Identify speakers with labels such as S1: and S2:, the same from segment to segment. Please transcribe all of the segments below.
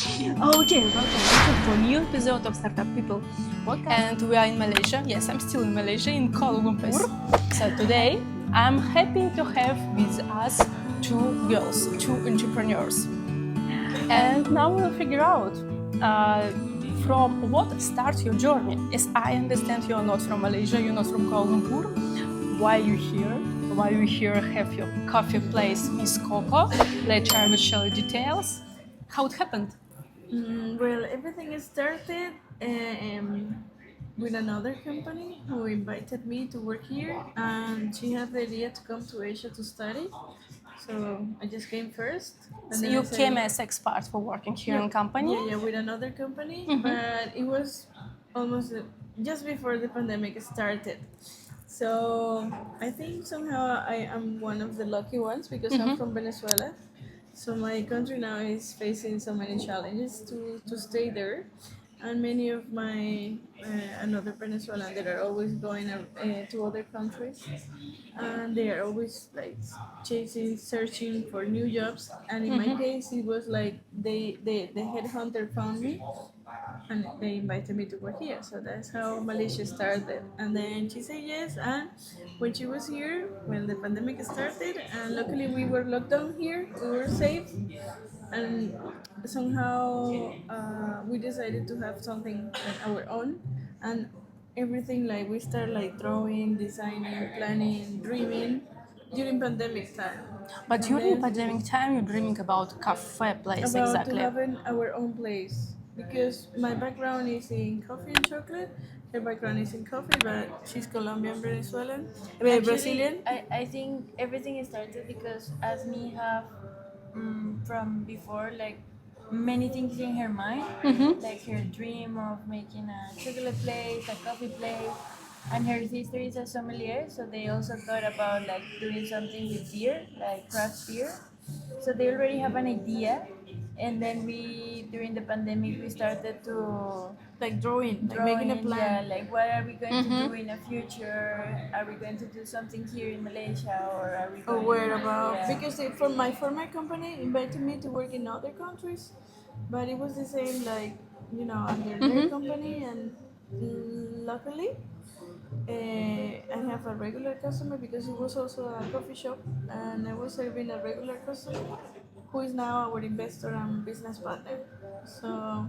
S1: Okay, welcome to a new episode of Startup People podcast. And we are in Malaysia. Yes, I'm still in Malaysia, in Kuala Lumpur. So today, I'm happy to have with us two girls, two entrepreneurs. And now we'll figure out from what starts your journey. As I understand, you're not from Malaysia, you're not from Kuala Lumpur. Why you here? Why you here have your coffee place, MissCoco? Later I will show you details. How it happened?
S2: Well, everything started with another company who invited me to work here, and she had the idea to come to Asia to study. So I just came first. And
S1: So
S2: then
S1: you
S2: I said,
S1: came as expat for working here in company?
S2: Yeah, with another company, but it was almost just before the pandemic started. So I think somehow I am one of the lucky ones because I'm from Venezuela. So my country now is facing so many challenges to stay there, and many of my another Venezuelan that are always going to other countries, and they are always like chasing, searching for new jobs. And in my case, it was like the headhunter found me, and they invited me to work here. So that's how Malaysia started. And then she said yes. And when she was here, when the pandemic started, and luckily we were locked down here, we were safe. And somehow we decided to have something like our own. And everything like we start like drawing, designing, planning, dreaming during pandemic time.
S1: But
S2: And
S1: during
S2: then
S1: pandemic time, you're dreaming about cafe place
S2: about to
S1: exactly.
S2: having our own place because my background is in coffee and chocolate. Her background is in coffee, but she's Colombian-Venezuelan, Brazilian.
S3: I think everything started because as me have from before like many things in her mind, like her dream of making a chocolate place, a coffee place, and her sister is a sommelier, so they also thought about like doing something with beer, like craft beer. So they already have an idea, and then we during the pandemic we started to
S2: Like drawing, like
S3: drawing,
S2: making a plan.
S3: yeah, like what are we going to do in the future? Are we going to do something here in Malaysia, or are we
S2: Or
S3: going?
S2: where about?
S3: Yeah.
S2: Because from my former company invited me to work in other countries, but it was the same like under their company, and luckily I have a regular customer because it was also a coffee shop, and I was serving a regular customer who is now our investor and business partner. So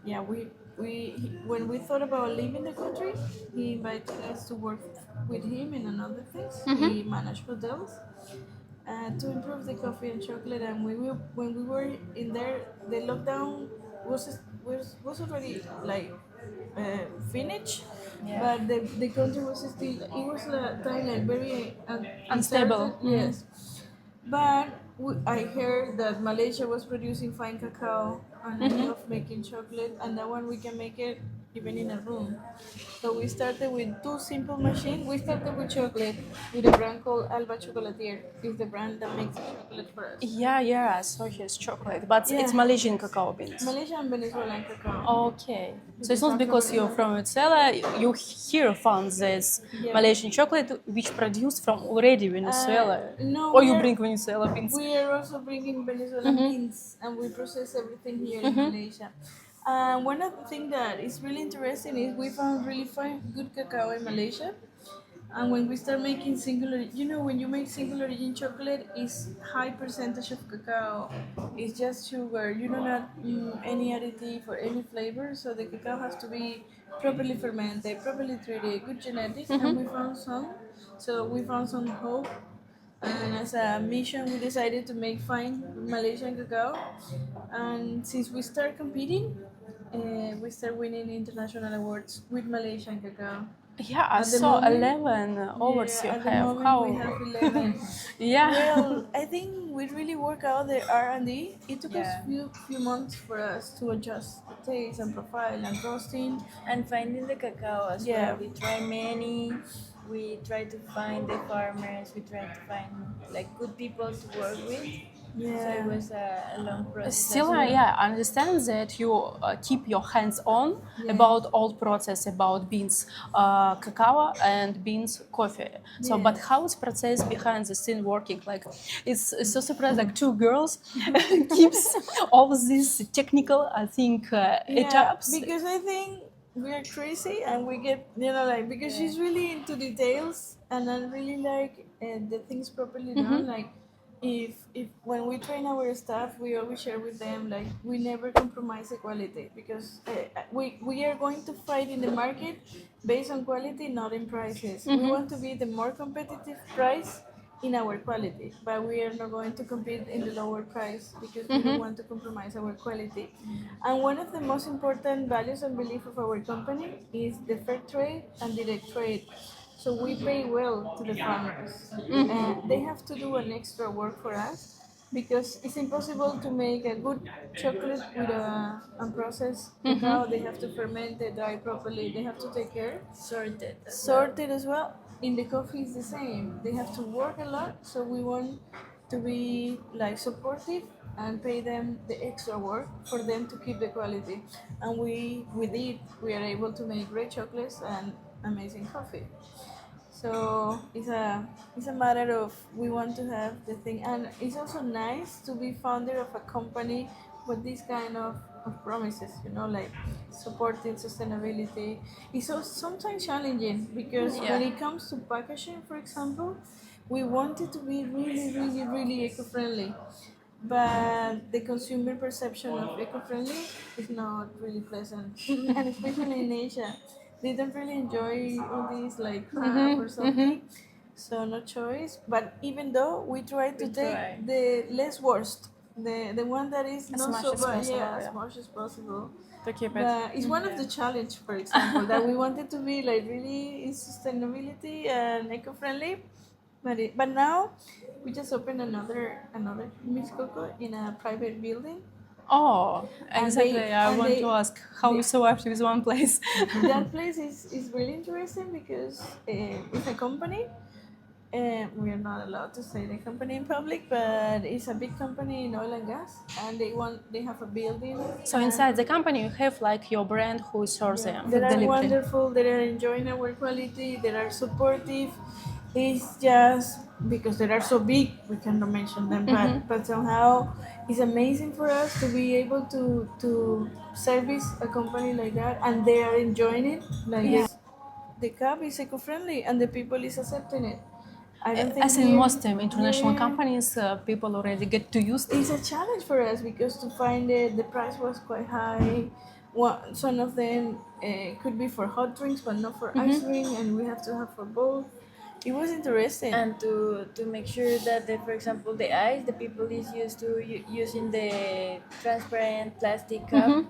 S2: yeah, when we thought about leaving the country, he invited us to work with him in another things. He managed hotels to improve the coffee and chocolate. And when we were in there, the lockdown was already like finished,
S3: Yeah.
S2: but the country was still. It was a time like very
S1: Unstable.
S2: uncertain. Yes, but I heard that Malaysia was producing fine cacao and I love making chocolate, and that one we can make it even in a room. So we started with two simple machines. We started with chocolate with a brand called Alba Chocolatier. It's the brand that makes the chocolate for us.
S1: Yeah, I saw his chocolate, but
S2: Yeah.
S1: it's Malaysian cacao beans.
S2: Malaysia and Venezuelan cacao.
S1: Okay, so it's not because you're from Venezuela, you here found this
S2: Yeah.
S1: Malaysian chocolate which produced from already Venezuela,
S2: No,
S1: or you bring Venezuela beans.
S2: we are also bringing Venezuelan beans, and we process everything here in Malaysia. One of the things that is really interesting is we found really fine, good cacao in Malaysia. And when we start making single, when you make single origin chocolate, is high percentage of cacao. It's just sugar. You don't add any additive or any flavor, so the cacao has to be properly fermented, properly treated, good genetics, and we found some. So we found some hope, and as a mission, we decided to make fine Malaysian cacao. And since we start competing, we start winning international awards with Malaysian cacao.
S1: Yeah, I
S2: At the
S1: saw
S2: moment-
S1: 11 awards you
S2: at the
S1: have.
S2: moment
S1: How?
S2: we have 11.
S1: Yeah.
S2: Well, I think we really work out the R&D. It took us
S3: Yeah.
S2: few months for us to adjust the taste and profile and roasting.
S3: And finding the cacao as
S2: Yeah.
S3: well. We try many. We try to find the farmers. We try to find like good people to work with. So it was a long process.
S1: Still,
S3: as well.
S1: yeah, I understand that you keep your hands on about all process about beans, cacao and beans coffee. So, but how is process behind the scene working? Like, it's so surprised. Like two girls keeps all these technical, I think, etaps.
S2: because I think we are crazy and we get, like, because she's really into details and I really like the things properly done. Like, if when we train our staff, we always share with them, like, we never compromise the quality, because we are going to fight in the market based on quality, not in prices. We want to be the more competitive price in our quality, but we are not going to compete in the lower price because we don't want to compromise our quality. And one of the most important values and belief of our company is the fair trade and direct trade. So we pay well to the farmers. And they have to do an extra work for us because it's impossible to make a good chocolate with a unprocessed cacao. They have to ferment it, dry properly. They have to take care. Sorted as well. In the coffee is the same. They have to work a lot, so we want to be like supportive and pay them the extra work for them to keep the quality. And with it we are able to make great chocolates and amazing coffee. So it's a matter of we want to have the thing, and it's also nice to be founder of a company with this kind of promises, like supporting sustainability. It's also sometimes challenging because when it comes to packaging, for example, we want it to be really, really, really eco-friendly. But the consumer perception of eco-friendly is not really pleasant, and especially in Asia, they don't really enjoy all these like crap or something. So no choice. But even though we try to take the less worst, the one that is
S1: As
S2: not
S1: much
S2: so
S1: as
S2: bad,
S1: possible,
S2: as
S1: yeah.
S2: much as possible.
S1: To keep it.
S2: But it's one of the challenge, for example, that we wanted to be like really in sustainability and eco-friendly. But now we just opened another MissCoco in a private building.
S1: Oh,
S2: And
S1: exactly. I want to ask how you survived with one place.
S2: That place is really interesting because it's a company. We are not allowed to say the company in public, but it's a big company in oil and gas, and they have a building.
S1: So inside the company, you have like your brand who serves them
S2: They
S1: with
S2: are
S1: delivery.
S2: wonderful. They are enjoying our quality. They are supportive. It's just because they are so big, we cannot mention them. But somehow, it's amazing for us to be able to service a company like that, and they are enjoying it. Like the cup is eco-friendly, and the people is accepting it. I don't think
S1: As in
S2: we-
S1: most international companies, people already get to use it.
S2: It's a challenge for us because to find it, the price was quite high. Some of them could be for hot drinks, but not for ice drink, and we have to have for both. It was interesting.
S3: And to make sure that, for example, the ice, the people is used to using the transparent plastic cup,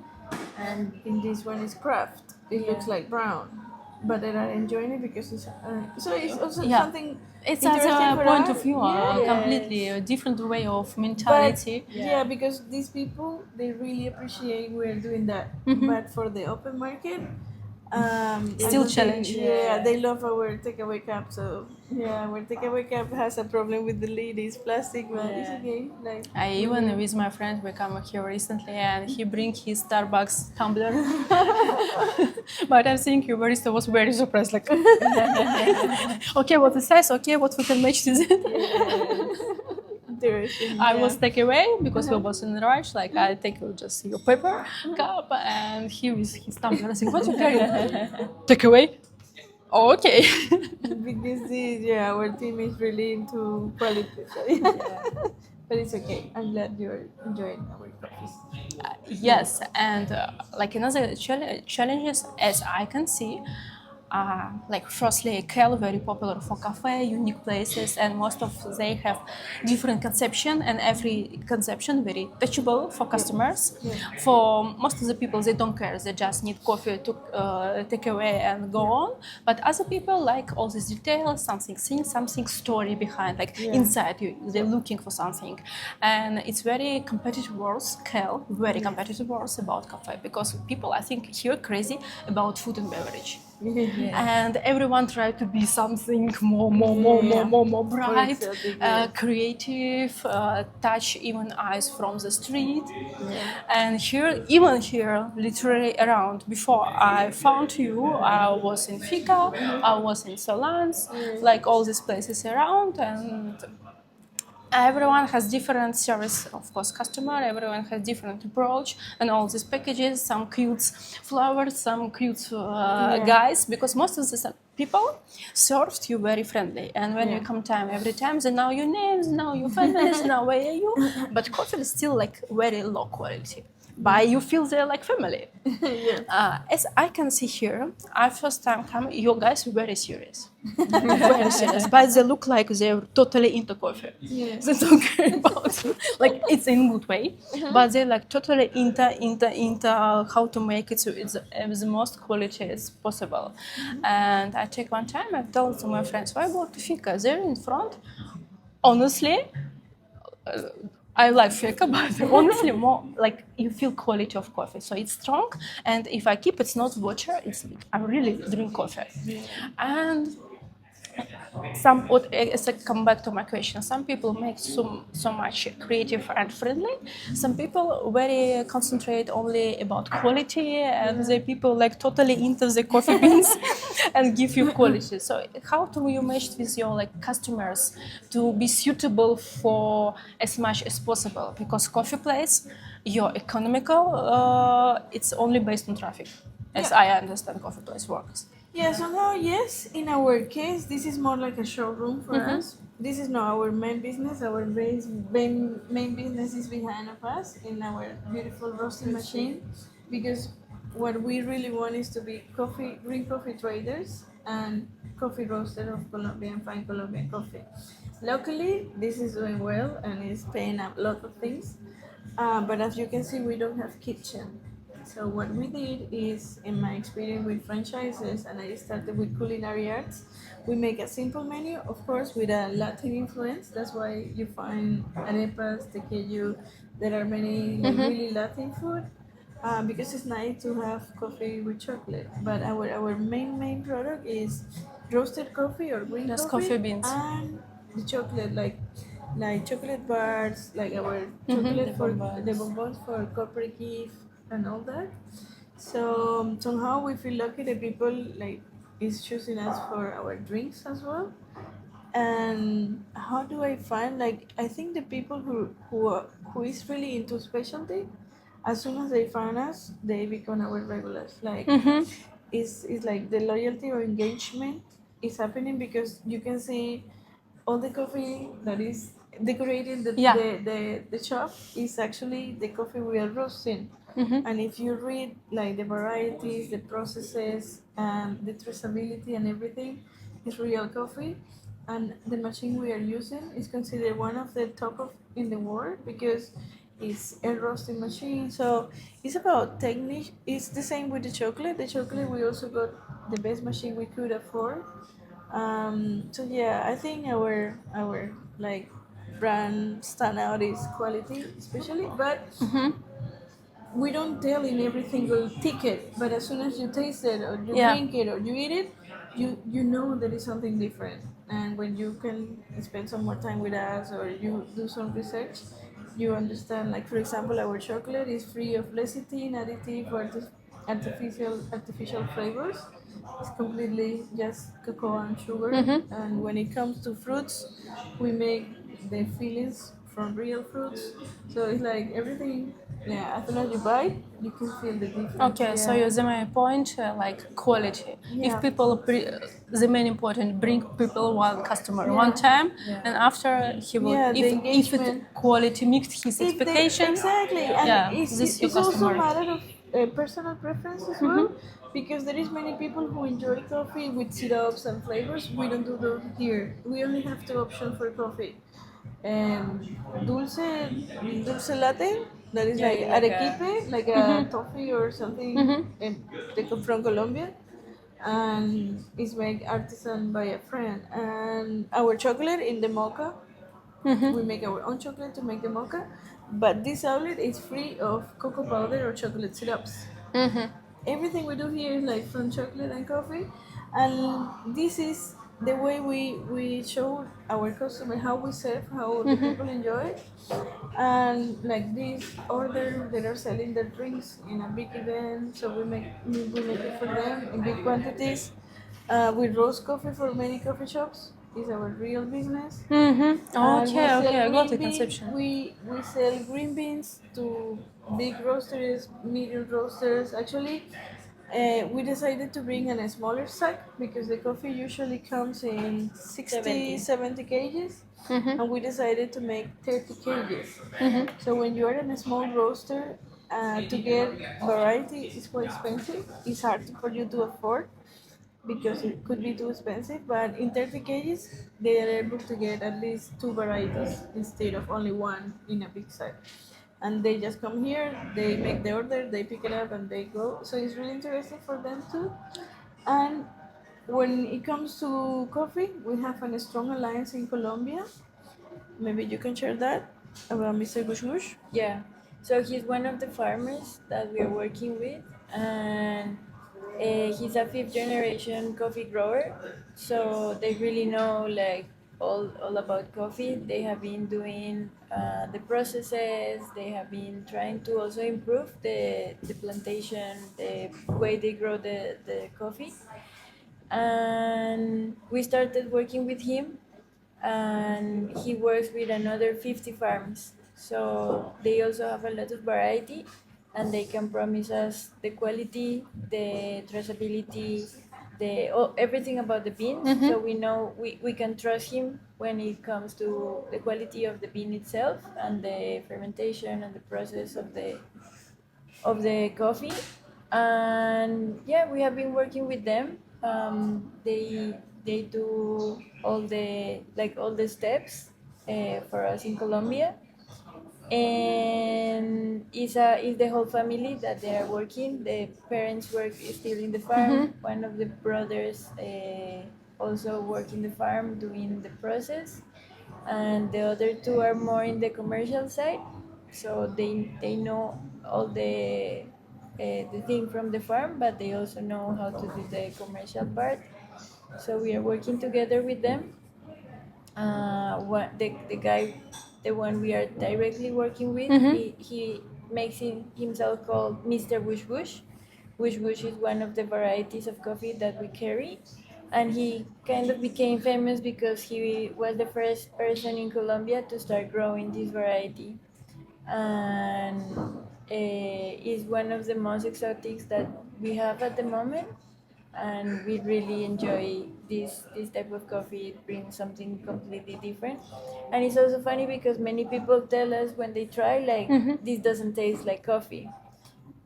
S3: and
S2: In this one is craft. It looks like brown, but they are enjoying it because it's so it's also something.
S1: It's
S2: interesting
S1: as a
S2: for
S1: point
S2: us.
S1: of view, completely a different way of mentality.
S2: But because these people they really appreciate we're doing that. But for the open market,
S1: Still
S2: I don't
S1: challenge.
S2: think, they love our takeaway cup. So our takeaway cup has a problem with the lid. It's plastic, but it's okay. Like
S1: I even with my friend we come here recently and he bring his Starbucks tumbler. But I think your barista was very surprised, like okay, what it says, okay, what we can match with it.
S2: interesting.
S1: I was take away because we was in a rush, like I take just your paper cup and he with his tumbler. I think, what you carry? Take away? Oh, okay.
S2: Because our team is really into quality. So, but it's okay. I'm glad you're enjoying our coffees.
S1: Yes, and like another challenges as I can see, like firstly, Kel very popular for cafe, unique places, and most of they have different conception, and every conception very touchable for customers. For most of the people, they don't care; they just need coffee to take away and go on. But other people like all these details, something thing, something story behind, like inside you, they're looking for something, and it's very competitive words. Kel, very competitive words about cafe because people I think here crazy about food and beverage. and everyone tried to be something more bright,
S2: exotic, yeah.
S1: creative, touch even eyes from the street.
S2: Yeah.
S1: And even here, literally around, before I found you, I was in Fika, I was in Solans, like all these places around, and everyone has different service, of course, customer. Everyone has different approach, and all these packages. Some cute flowers, some cute guys. Because most of the people served you very friendly, and when you come time, every time they know your names, know your families, know where are you. But coffee is still like very low quality. But you feel they're like family. As I can see here, I first time come, you guys are very serious. Very serious. But they look like they're totally into coffee. They don't care about like it's in good way. But they're like totally into how to make it so it's the most quality as possible. And I take one time, I told to my friends, why go to Fika? They're in front. Honestly, I like Fika, but honestly, more like you feel quality of coffee. So it's strong, and if I keep it's not water, it's like I really drink coffee. And as I come back to my question, some people make so much creative and friendly. Some people very concentrate only about quality, and the people like totally into the coffee beans and give you quality. So how do you match with your like customers to be suitable for as much as possible? Because coffee place, your economical, it's only based on traffic, as I understand coffee place works.
S2: Yeah, somehow, yes. In our case, this is more like a showroom for us. This is not our main business. Our main business is behind of us in our beautiful roasting machine, because what we really want is to be green coffee traders and coffee roaster of Colombian, fine Colombian coffee. Luckily, this is doing well and is paying up a lot of things. But as you can see, we don't have kitchen. So what we did is, in my experience with franchises, and I started with culinary arts, we make a simple menu, of course, with a Latin influence. That's why you find arepas, tequeño. There are many like, really Latin food, because it's nice to have coffee with chocolate. But our main product is roasted coffee or green
S1: Just
S2: coffee,
S1: coffee beans.
S2: and the chocolate, like chocolate bars, like our chocolate for the bonbons for corporate gift and all that. So somehow we feel lucky that people like is choosing us for our drinks as well. And how do I find, like, I think the people who is really into specialty, as soon as they find us, they become our regulars. Like, it's like the loyalty or engagement is happening, because you can see all the coffee that is decorating the shop is actually the coffee we are roasting. And if you read like the varieties, the processes, and the traceability and everything, it's real coffee. And the machine we are using is considered one of the top of in the world, because it's a roasting machine. So it's about technique. It's the same with the chocolate. The chocolate, we also got the best machine we could afford. So yeah, I think our like brand standout is quality, especially. But we don't tell in every single ticket. But as soon as you taste it, or you drink it, or you eat it, you know there is something different. And when you can spend some more time with us, or you do some research, you understand. Like, for example, our chocolate is free of lecithin, additive, or artificial flavors. It's completely just cocoa and sugar. And when it comes to fruits, we make the fillings from real fruits. So it's like everything. Yeah, as soon as you buy, you can feel the difference.
S1: Okay, so the main point, like quality. If people, the main important, bring people one customer one time, and after he will, if it quality meets his expectations,
S2: exactly, and
S1: this your
S2: it's also
S1: customer.
S2: a matter of personal preference as well, because there is many people who enjoy coffee with syrups and flavors. We don't do those here. We only have two options for coffee. Dulce latte, that is like arequipe, like a toffee or something from Colombia, and it's made artisan by a friend. And our chocolate in the mocha, we make our own chocolate to make the mocha, but this outlet is free of cocoa powder or chocolate syrups. everything we do here is like from chocolate and coffee, and this is the way we show our customer how we serve, how the people enjoy it. And like this order, they are selling their drinks in a big event, so we make it for them in big quantities. We roast coffee for many coffee shops. Is our real business. And we
S1: Okay,
S2: sell
S1: okay, I got the
S2: green beans.
S1: conception.
S2: We sell green beans to big roasters, medium roasters. Actually, we decided to bring in a smaller sack because the coffee usually comes in 60, 70 kgs. And we decided to make 30 kgs. So when you are in a small roaster, to get variety is quite expensive. It's hard for you to afford because it could be too expensive. But in 30 kgs, they are able to get at least two varieties instead of only one in a big set. And they just come here, they make the order, they pick it up, and they go. So it's really interesting for them too. And when it comes to coffee, we have a strong alliance in Colombia. Maybe you can share that about Mr. Gushmush.
S3: Yeah. So he's one of the farmers that we are working with, and he's a fifth generation coffee grower. So they really know like all about coffee. They have been doing the processes. They have been trying to also improve the plantation, the way they grow the coffee. And we started working with him, and he works with another 50 farms. So they also have a lot of variety, and they can promise us the quality, the traceability, everything about the beans. So we know we can trust him when it comes to the quality of the bean itself and the fermentation and the process of the coffee. And yeah, we have been working with them. They do all the steps for us in Colombia, and it's the whole family that they are working. The parents work still in the farm. One of the brothers also work in the farm doing the process, and the other two are more in the commercial side. So they know all the thing from the farm, but they also know how to do the commercial part. So we are working together with them. The guy, the one we are directly working with, he makes himself called Mr. Bush Bush. Bush Bush is one of the varieties of coffee that we carry, and he kind of became famous because he was the first person in Colombia to start growing this variety, and is one of the most exotics that we have at the moment, and we really enjoy this type of coffee. It brings something completely different, and it's also funny because many people tell us when they try like this doesn't taste like coffee,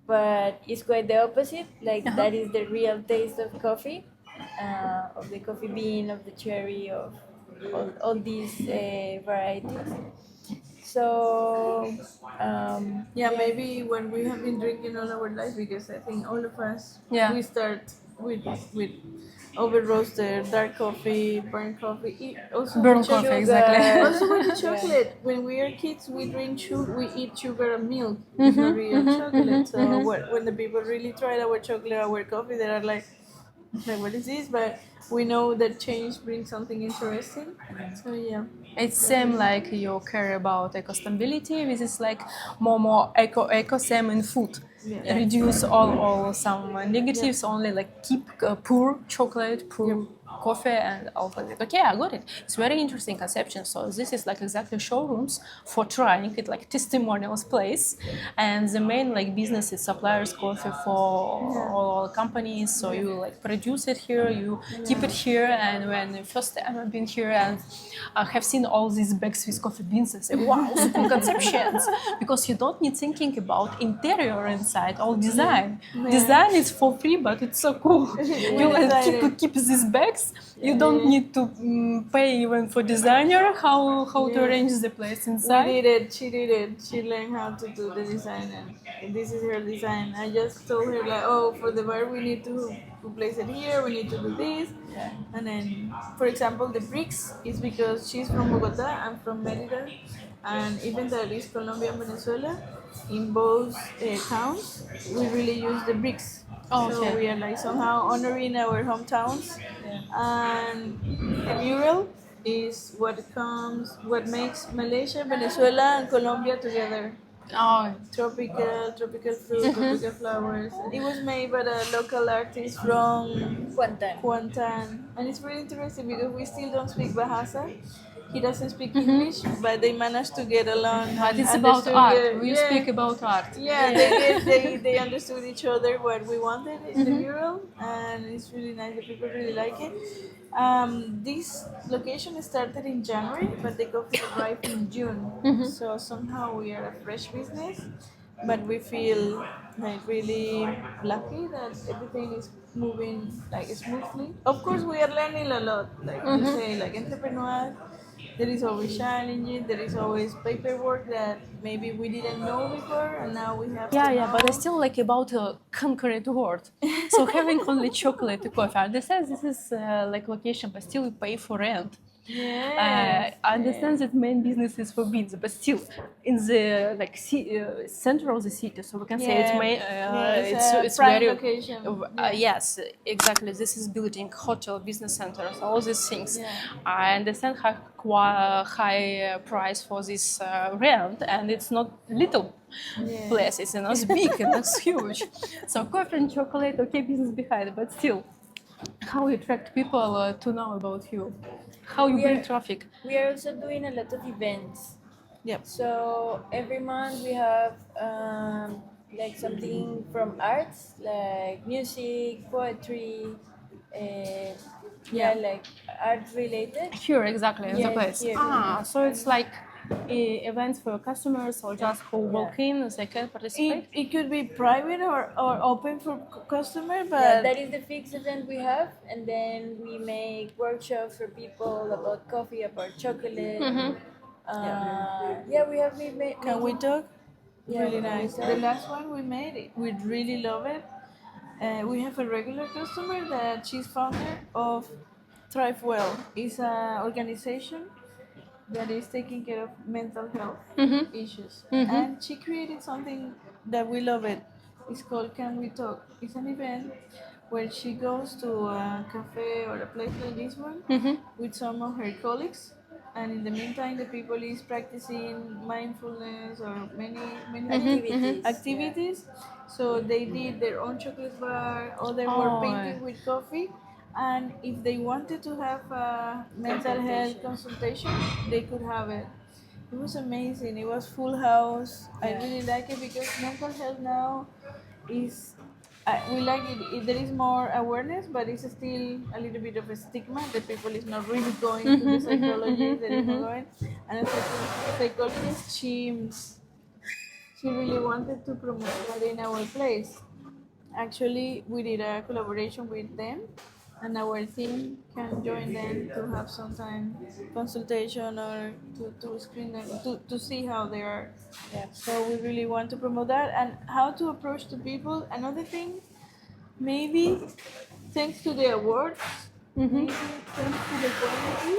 S3: but it's quite the opposite. Like that is the real taste of coffee, of the coffee bean, of the cherry, of all these varieties. So
S2: Yeah, maybe when we have been drinking all our life, because I think all of us
S1: Yeah.
S2: we start with over roasted, dark coffee, burnt coffee, also
S1: Burnt
S2: with
S1: coffee,
S2: sugar.
S1: exactly.
S2: Also with the chocolate. When we are kids, we drink sugar, we eat sugar and milk. It's not real chocolate. So when the people really tried our chocolate, our coffee, they are like what is this? But we know that change brings something interesting. So yeah.
S1: It seems like you care about eco-stability. This is like more eco same in food.
S2: Yeah.
S1: Reduce all some negatives. Only like keep pure chocolate, pure coffee, and all of it. Okay, I got it. It's very interesting conception. So this is like exactly showrooms for trying it, like testimonials place, and the main like business is suppliers coffee for all companies. So you like produce it here, you keep it here, and when the first time I've been here and I have seen all these bags with coffee beans, I say, wow, the cool conceptions, because you don't need thinking about interior inside or design. Design is for free, but it's so cool. You like keep these bags. You don't need to pay even for designer how to arrange the place inside.
S2: We did it. She did it. She learned how to do the design, and this is her design. I just told her like, oh, for the bar we need to place it here. We need to do this. And then, for example, the bricks is because she's from Bogota. I'm from Merida, and even though it is Colombia and Venezuela, in both towns, we really use the bricks.
S1: Oh,
S2: So
S1: okay.
S2: we are like somehow honoring our hometowns, and the mural is what makes Malaysia, Venezuela, and Colombia together.
S1: Oh,
S2: Tropical fruit, tropical flowers. It was made by a local artist from
S3: Kuantan.
S2: Kuantan, and it's really interesting because we still don't speak Bahasa. He doesn't speak English, but they managed to get along.
S1: but
S2: and
S1: it's about
S2: understood
S1: art. We
S2: yeah.
S1: speak about art.
S2: Yeah, they understood each other what we wanted in the mural, and it's really nice. The people really like it. This location started in January, but the coffee arrived in June. So somehow we are a fresh business, but we feel like really lucky that everything is moving like smoothly. Of course, we are learning a lot. Like you say, like entrepreneurs, there is always challenges. There is always paperwork that maybe we didn't know before, and now we have
S1: Yeah,
S2: to
S1: yeah,
S2: know.
S1: but it's still like about a concrete word. So having only chocolate coffee, I understand this is like location, but still you pay for rent.
S2: Yes.
S1: I understand that main business is for beans, but still in the like center of the city, so we can say it's main.
S2: it's a prime
S1: very
S2: location.
S1: yes, exactly. This is building hotel, business centers, all these things.
S2: Yeah.
S1: I understand high price for this rent, and it's not little place. It's not big and it's huge. So coffee and chocolate, okay, business behind, but still, how you attract people to know about you? How you bring traffic?
S3: We are also doing a lot of events.
S2: Yep.
S3: So every month we have like something from arts, like music, poetry, like art related.
S1: Here, exactly, in the
S3: Yes,
S1: place.
S3: here.
S1: So it's like events for customers or just who walk in, they can participate?
S2: It could be private or open for customer, but
S3: Yeah, that is the fixed event we have, and then we make workshops for people about coffee, about chocolate. We have been
S2: can we talk?
S3: Yeah,
S2: Really
S3: can we
S2: nice.
S3: talk?
S2: The last one we made, we really love it. We have a regular customer that she's founder of Thrive Well. It's an organization that is taking care of mental health issues. And she created something that we love it. It's called Can We Talk? It's an event where she goes to a cafe or a place like this one with some of her colleagues. And in the meantime, the people is practicing mindfulness or many activities. So they did their own chocolate bar, or they were painting with coffee. And if they wanted to have a mental health consultation, they could have it. It was amazing. It was full house. I really like it because mental health now is. We like it. There is more awareness, but it's still a little bit of a stigma. The people is not really going to the psychologist. There is not going, and a psychologist, she really wanted to promote that in our place. Actually, we did a collaboration with them, and our team can join them to have some time consultation or to screen them to see how they are. So we really want to promote that and how to approach the people. Another thing, maybe thanks to the awards, maybe thanks to the quality,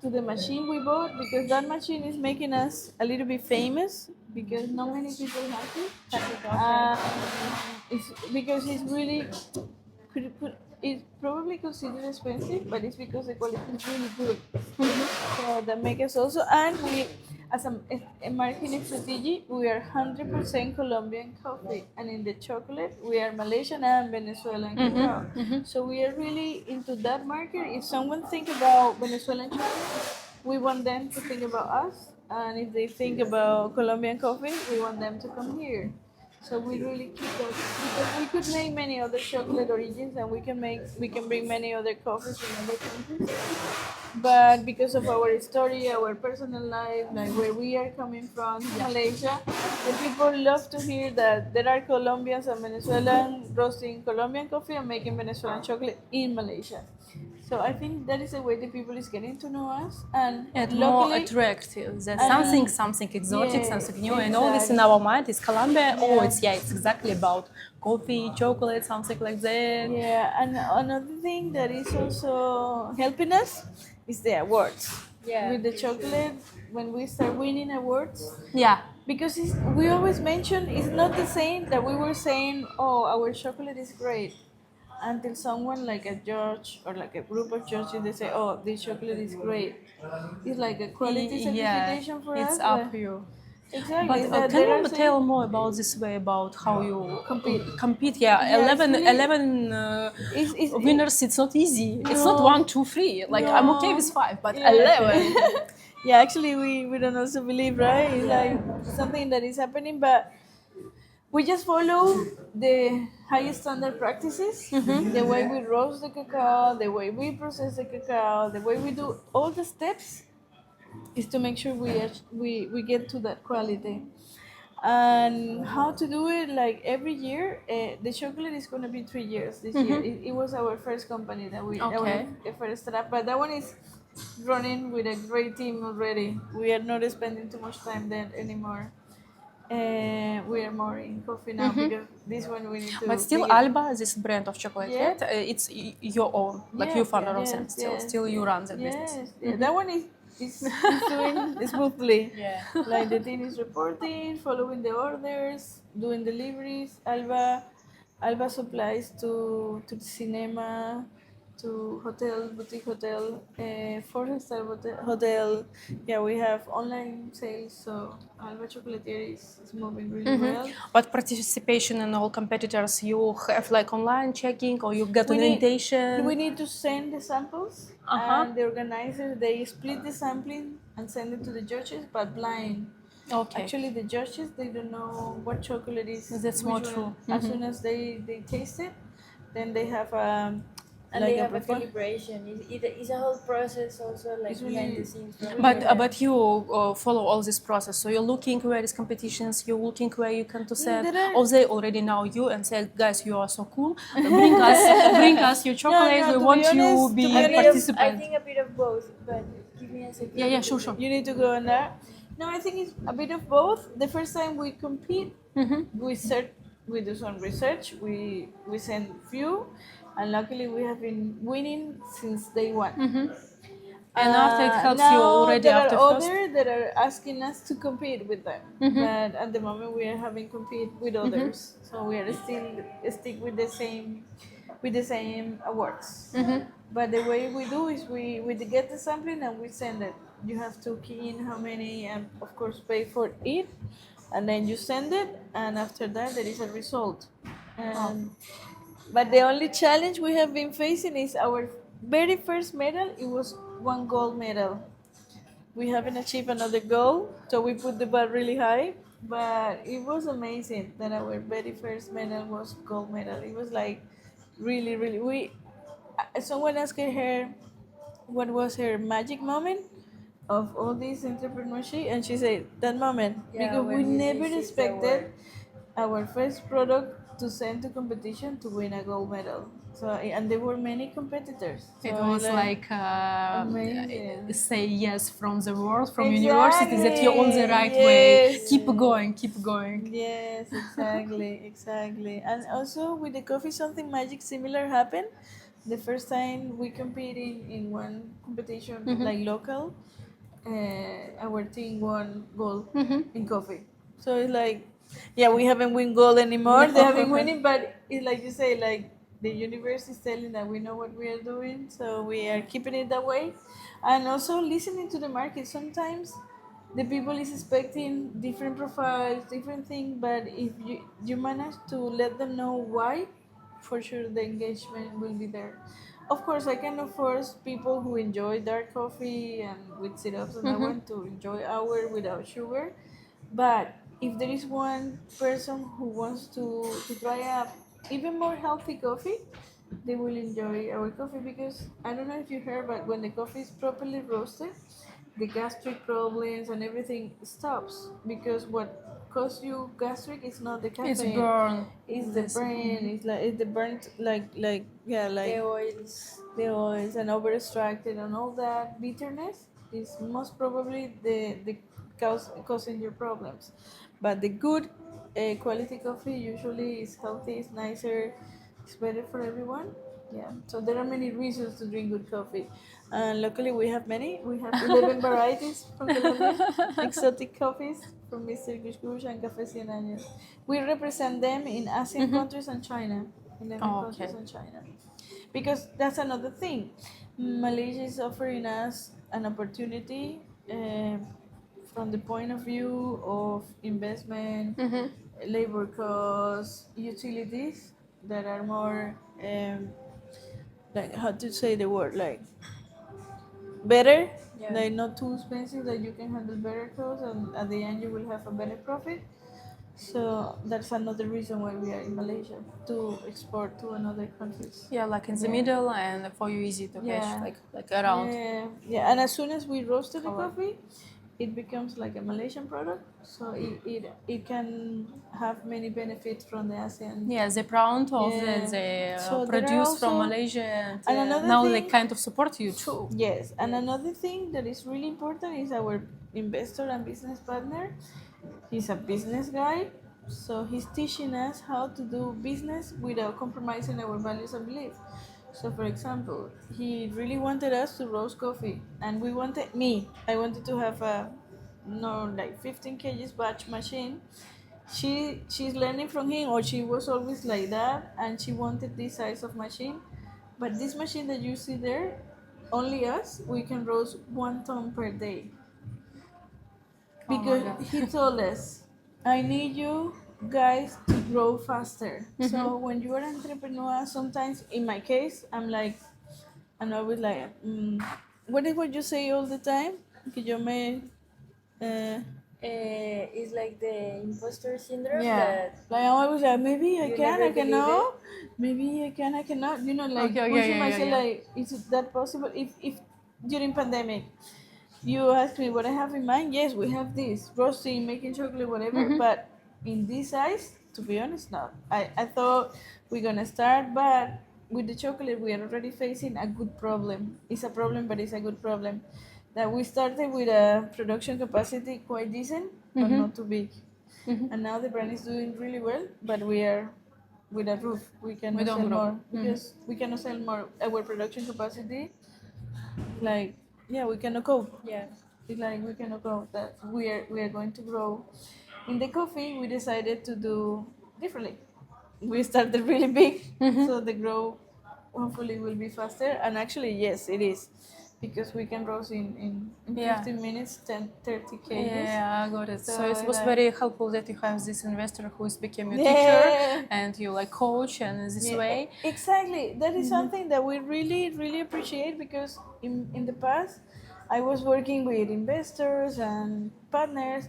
S2: to the machine we bought, because that machine is making us a little bit famous because not many people have it. It's because it's really it's probably considered expensive, but it's because the quality is really good. So that makes us also, and we, as a marketing strategy, we are 100% Colombian coffee, and in the chocolate, we are Malaysian and Venezuelan cacao. So we are really into that market. If someone think about Venezuelan chocolate, we want them to think about us, and if they think about Colombian coffee, we want them to come here. So we really keep that because we could make many other chocolate origins, and we can bring many other coffees from other countries. But because of our story, our personal life, like where we are coming from, Malaysia, the people love to hear that there are Colombians and Venezuelans roasting Colombian coffee and making Venezuelan chocolate in Malaysia. So I think that is the way the people is getting to know us, and
S1: more
S2: locally,
S1: attractive. There's something exotic,
S2: yes,
S1: something new, and all this in our mind is Colombia. Oh, it's exactly about coffee, chocolate, something like that.
S2: Yeah, and another thing that is also helping us is the awards.
S3: Yeah,
S2: with the
S3: for sure.
S2: chocolate when we start winning awards.
S1: Yeah.
S2: Because we always mention it's not the same that we were saying, oh, our chocolate is great, until someone like a judge or like a group of judges they say, oh, this chocolate is great. It's like a quality
S1: Yeah,
S2: certification for
S1: it's
S2: us.
S1: up you.
S2: Exactly.
S1: But
S2: Is that
S1: can
S2: they are
S1: you
S2: saying
S1: tell more about this way about how you
S2: compete.
S1: compete? Yeah,
S2: Yeah, it's
S1: 11,
S2: really-
S1: 11
S2: It's
S1: winners. It's not easy. It's not
S2: No.
S1: 1, 2, 3. Like I'm okay
S2: No.
S1: with 5, but
S2: Yeah.
S1: 11.
S2: Yeah, actually we don't also believe, right? It's like something that is happening, but we just follow the highest standard practices, the way we roast the cacao, the way we process the cacao, the way we do all the steps is to make sure we get to that quality. And how to do it, like every year, the chocolate is going to be 3 years this year. It was our first company that we
S1: Okay.
S2: our first startup, but that one is running with a great team already. We are not spending too much time there anymore. We are more in coffee now because this one we need to.
S1: But still,
S2: make it-
S1: Alba, this brand of chocolate,
S2: Yeah.
S1: right? It's your own, like you found
S2: yes,
S1: them. Still you run that business.
S2: Yes, yeah. That one is doing smoothly.
S3: Yeah.
S2: Like the team is reporting, following the orders, doing deliveries. Alba supplies to the cinema, to hotel, boutique hotel, 4-star hotel. Yeah, we have online sales, so Alba Chocolatier is moving really well.
S1: But participation in all competitors, you have like online checking or you get
S2: We
S1: an
S2: need-
S1: invitation?
S2: We need to send the samples, and the organizers they split the sampling and send it to the judges, but blind.
S1: Okay.
S2: Actually, the judges they don't know what chocolate is.
S1: That's more
S2: which one.
S1: true.
S2: As soon as they taste it, then they have
S3: And
S2: like
S3: they have a
S2: profile.
S3: calibration. It's a whole process also, like
S2: It's
S3: behind
S2: really-
S3: the scenes.
S1: But you follow all this process. So you're looking where is competitions. You're looking where you can to send.
S2: there are-
S1: Or they already know you and say, guys, you are so cool. Bring us your chocolate.
S2: no,
S1: We
S2: to
S1: want
S2: be
S1: you
S2: honest-
S1: be
S2: to be
S1: a
S2: honest-
S1: participant.
S3: I think a bit of both, but give me a second.
S1: Yeah, sure.
S2: You need to go on that. No, I think it's a bit of both. The first time we compete, we do some research. We send few, and luckily we have been winning since day one.
S1: And after it helps
S2: now
S1: you already
S2: there
S1: after
S2: are
S1: first.
S2: others that are asking us to compete with them, but at the moment we are having compete with others, so we are still stick with the same awards. But the way we do is we get the sampling and we send it. You have to key in how many and of course pay for it, and then you send it, and after that there is a result. But the only challenge we have been facing is our very first medal. It was one gold medal. We haven't achieved another goal, so we put the bar really high. But it was amazing that our very first medal was gold medal. It was like really, really. Someone asked her what was her magic moment of all this entrepreneurship, and she said that moment
S3: Yeah,
S2: because we
S3: when we
S2: never
S3: received the
S2: expected
S3: award.
S2: our first product to send to competition to win a gold medal. So and there were many competitors. So
S1: It was like
S2: amazing.
S1: say yes from the world, from university that you're on the right
S2: Exactly,
S1: way.
S2: yes.
S1: Keep going.
S2: Yes, exactly. And also with the coffee, something magic similar happened. The first time we competed in one competition, like local, our team won gold in coffee. So it's like, yeah, we haven't win gold anymore. They have been winning, but it's like you say, like the universe is telling that we know what we are doing, so we are keeping it that way. And also listening to the market. Sometimes the people is expecting different profiles, different things, but if you manage to let them know why, for sure the engagement will be there. Of course, I cannot force people who enjoy dark coffee and with syrups and that one to enjoy our without sugar. But if there is one person who wants to try a even more healthy coffee, they will enjoy our coffee because I don't know if you heard, but when the coffee is properly roasted, the gastric problems and everything stops because what causes you gastric is not the caffeine.
S1: It's burn.
S2: It's the brain. It's the burnt like yeah like
S3: The oils.
S2: the oils and over extracted and all that bitterness is most probably the causing your problems. But the good quality coffee usually is healthy, it's nicer, it's better for everyone. Yeah. So there are many reasons to drink good coffee. Luckily, we have many. We have 11 varieties from Colombia, exotic coffees from Mr. Gushgush and Café 100 Años. We represent them in ASEAN countries and China. 11
S1: Oh,
S2: countries
S1: okay.
S2: and China. Because that's another thing. Malaysia is offering us an opportunity from the point of view of investment, labor costs, utilities that are more, like, how to say the word, like, better,
S3: Yeah.
S2: like not too expensive, that you can handle better costs, and at the end you will have a better profit. So that's another reason why we are in Malaysia, to export to another countries.
S1: Yeah, like in the
S2: Yeah.
S1: middle, and for you easy to catch,
S2: Yeah.
S1: like around.
S2: Yeah, and as soon as we roasted the
S1: Color.
S2: coffee, it becomes like a Malaysian product, so it can have many benefits from the ASEAN.
S1: Yeah, the proud of
S2: Yeah.
S1: the
S2: So there are
S1: produce from
S2: also-
S1: Malaysia, and
S2: and another
S1: now they
S2: thing-
S1: kind of support you too.
S2: Yes, and another thing that is really important is our investor and business partner. He's a business guy, so he's teaching us how to do business without compromising our values and beliefs. So, for example, he really wanted us to roast coffee, and I wanted to have a no like 15 kgs batch machine. She's learning from him, or she was always like that, and she wanted this size of machine. But this machine that you see there, only us, we can roast 1 ton per day.
S1: Oh my
S2: Because
S1: God.
S2: he told us, I need you guys to grow faster. So when you are an entrepreneur, sometimes in my case, I'm always like, what is what you say all the time? Que yo me,
S3: It's like the imposter syndrome
S2: yeah,
S3: that
S2: like I'm always like, maybe I
S3: you
S2: can,
S3: never
S2: I
S3: believe
S2: cannot, maybe I can, I cannot. You know, like
S1: Okay,
S2: pushing
S1: yeah,
S2: myself,
S1: yeah.
S2: like, is it that possible? If during pandemic, you ask me what I have in mind. Yes, we have this roasting, making chocolate, whatever. But in this size, to be honest, no. I thought we're gonna start, but with the chocolate, we are already facing a good problem. It's a problem, but it's a good problem. That we started with a production capacity quite decent, but not too big. And now the brand is doing really well, but we are with a roof. We cannot
S1: don't
S2: sell
S1: grow.
S2: more because we cannot sell more. Our production capacity, like, yeah, we cannot cope.
S3: yeah.
S2: It's like we cannot go, that we are going to grow. In the coffee, we decided to do differently. We started really big, so the grow hopefully will be faster. And actually, yes, it is, because we can roast in
S1: Yeah.
S2: 15 minutes 30 kgs.
S1: Yeah, I got it. So,
S2: So
S1: it was
S2: like-
S1: very helpful that you have this investor who is became your
S2: Yeah.
S1: teacher, and you like coach, and in this
S2: Yeah,
S1: way.
S2: exactly. That is something that we really, really appreciate, because in the past, I was working with investors and partners,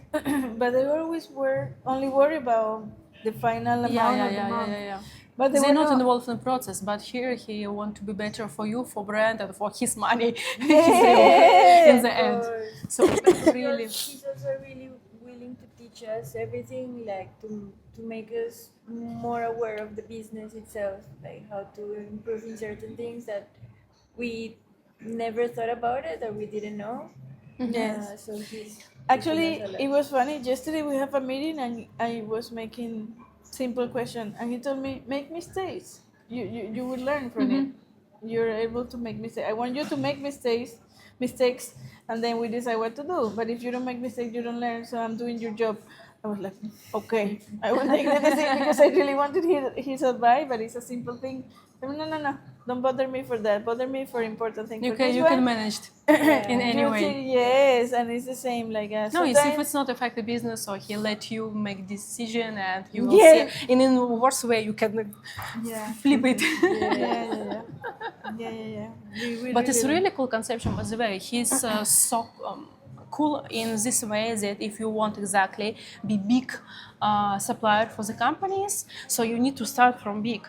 S2: but they always were only worried about the final amount of the month.
S1: Yeah.
S2: But they
S1: They're
S2: were
S1: not
S2: not
S1: involved in the process, but here he want to be better for you, for brand, and for his money
S2: Yeah,
S1: in the end. So really,
S3: He's also really willing to teach us everything, like to make us more aware of the business itself, like how to improve in certain things that we never thought about it or we didn't know.
S2: Yes.
S3: So he's
S2: Actually,
S3: teaching us a lot.
S2: it was funny. Yesterday we have a meeting, and I was making simple question, and he told me, make mistakes. You will learn from it. You're able to make mistakes. I want you to make mistakes, and then we decide what to do. But if you don't make mistakes, you don't learn. So I'm doing your job. I was like, okay, I will take the decision, because I really wanted his advice, but it's a simple thing. No. Don't bother me for that. Bother me for important things.
S1: you
S2: For
S1: can
S2: this
S1: you
S2: one,
S1: can manage it in any
S2: you
S1: way.
S2: see, yes, and it's the same. Like,
S1: No, you see, if
S2: sometimes-
S1: it's not affect the business, or he let you make decision, and you will
S2: Yeah.
S1: see in a worse way you can
S2: Yeah.
S1: flip it.
S2: Yeah. We
S1: But it's
S2: really-
S1: really cool conception, by the way. He's so cool in this way that if you want exactly be big supplier for the companies, so you need to start from big.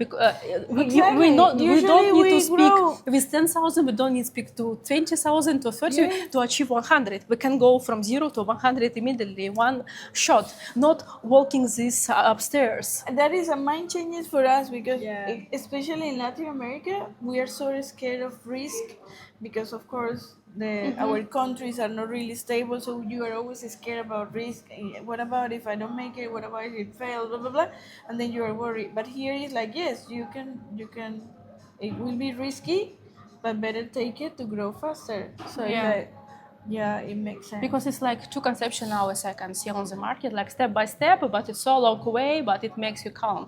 S1: Because we
S2: Exactly.
S1: don't
S2: Usually
S1: need to
S2: we
S1: speak
S2: grow.
S1: with 10,000. We don't need to speak to 20,000 to 30
S2: Yeah.
S1: to achieve 100. We can go from 0 to 100 immediately, one shot. Not walking this upstairs.
S2: That is a mind changes for us, because
S3: Yeah.
S2: especially in Latin America, we are so scared of risk, because of course our countries are not really stable, so you are always scared about risk. What about if I don't make it? What about if it fails? Blah blah blah, and then you are worried. But here is like, yes, you can. It will be risky, but better take it to grow faster. So it's
S1: Yeah.
S2: like, yeah, it makes sense.
S1: Because it's like two conception now as I can see on the market, like step by step, but it's so long way, but it makes you calm.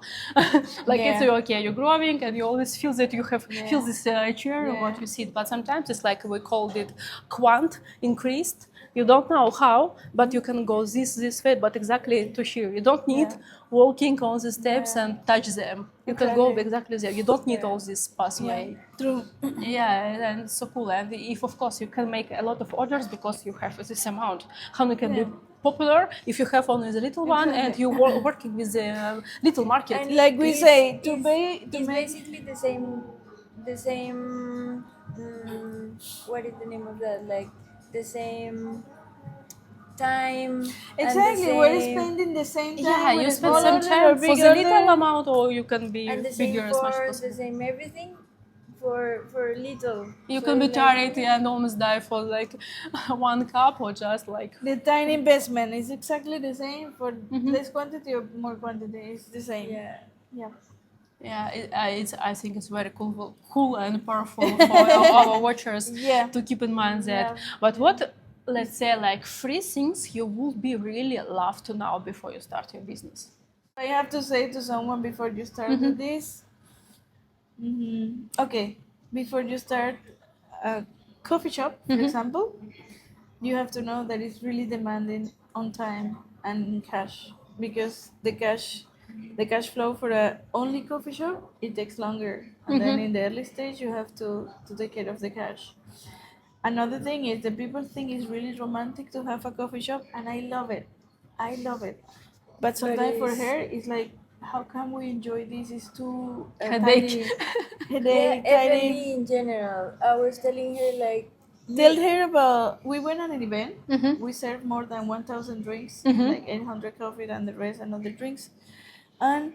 S1: Like it's
S2: Yeah.
S1: okay, you're growing and you always feel that you have feel this chair
S2: Yeah.
S1: what you see. But sometimes it's like we called it quant increased. You don't know how, but you can go this way, but exactly to here. You don't need walking on the steps and touch them. You can go exactly there. You don't need all this pathway.
S2: True.
S1: Yeah, and it's so cool. And if, of course, you can make a lot of orders because you have this amount. How you can be popular if you have only the little one and you working with the little market.
S3: And
S2: Like we say, to
S3: it's,
S2: be to
S3: it's
S2: make
S3: basically the same. What is the name of that? Like the same time.
S2: exactly,
S3: and the
S2: we're
S3: same,
S2: spending the same time
S1: Yeah,
S2: with
S1: you
S2: a
S1: spend
S2: small
S1: some
S2: order
S1: time
S2: or
S1: for
S2: big
S1: the little
S2: order.
S1: amount, or you can be
S3: and the same
S1: bigger as much
S3: for
S1: possible.
S3: the same everything for little.
S1: You
S3: So
S1: can be
S3: it's like-
S1: tired and almost die for like 1 cup or just like.
S2: The tiny investment is exactly the same for less quantity or more quantity. It's the same.
S3: Yeah.
S2: Yeah.
S1: Yeah, I think it's very cool and powerful for our watchers
S2: Yeah.
S1: to keep in mind that.
S2: Yeah.
S1: But what, let's say, like 3 things you would be really love to know before you start your business?
S2: I have to say to someone before you start with this. Okay, before you start a coffee shop, for example, you have to know that it's really demanding on time and in cash, because the cash flow for a only coffee shop, it takes longer, and then in the early stage you have to take care of the cash. Another thing is that people think it's really romantic to have a coffee shop, and I love it. I love it. But sometimes for her, it's like, how can we enjoy this? It's too
S1: Headache.
S2: tiny.
S3: Yeah,
S2: Headache,
S3: F&B
S2: tiny.
S3: in general. I was telling her like
S2: Tell her about, we went on an event. We served more than 1,000 drinks, like 800 coffee and the rest and other drinks. And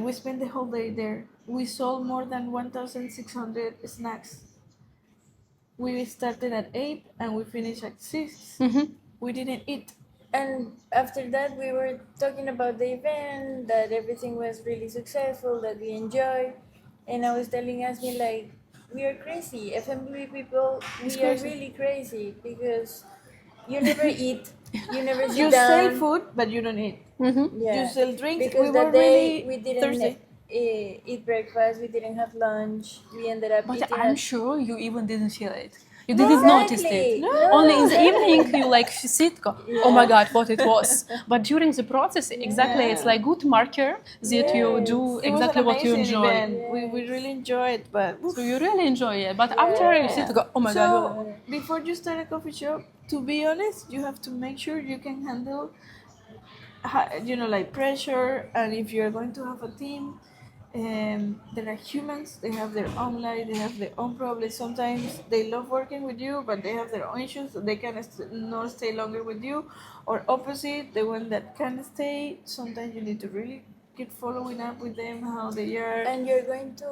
S2: we spent the whole day there. We sold more than 1,600 snacks. We started at 8 and we finished at 6. We didn't eat.
S3: And after that, we were talking about the event, that everything was really successful, that we enjoyed. And I was telling Asmi, like, we are crazy. FMB people, we are
S2: crazy.
S3: really crazy because you never eat, you never sit
S2: You
S3: down.
S2: sell food, but you don't eat.
S3: Yeah.
S2: You sell drinks.
S3: Because
S2: We
S3: that
S2: were
S3: day
S2: really
S3: we didn't
S2: thirsty.
S3: eat breakfast, we didn't have lunch, we ended up
S1: But
S3: eating
S1: I'm
S3: at
S1: sure you even didn't feel it. You didn't notice it.
S3: Exactly.
S1: Only in the evening you like sit, go, oh my god, what it was. But during the process, exactly, it's like good marker that you do
S2: It was
S1: exactly
S2: an
S1: what you
S2: amazing
S1: enjoy.
S2: event. We really enjoyed it, but
S1: So you really enjoy it. But after you sit, go, oh my god.
S2: so before you start a coffee shop, to be honest, you have to make sure you can handle, like pressure, and if you're going to have a team, there are humans. They have their own life. They have their own problems. Sometimes they love working with you, but they have their own issues. So they can not stay longer with you, or opposite, the one that can stay. Sometimes you need to really keep following up with them, how they are.
S3: and you're going to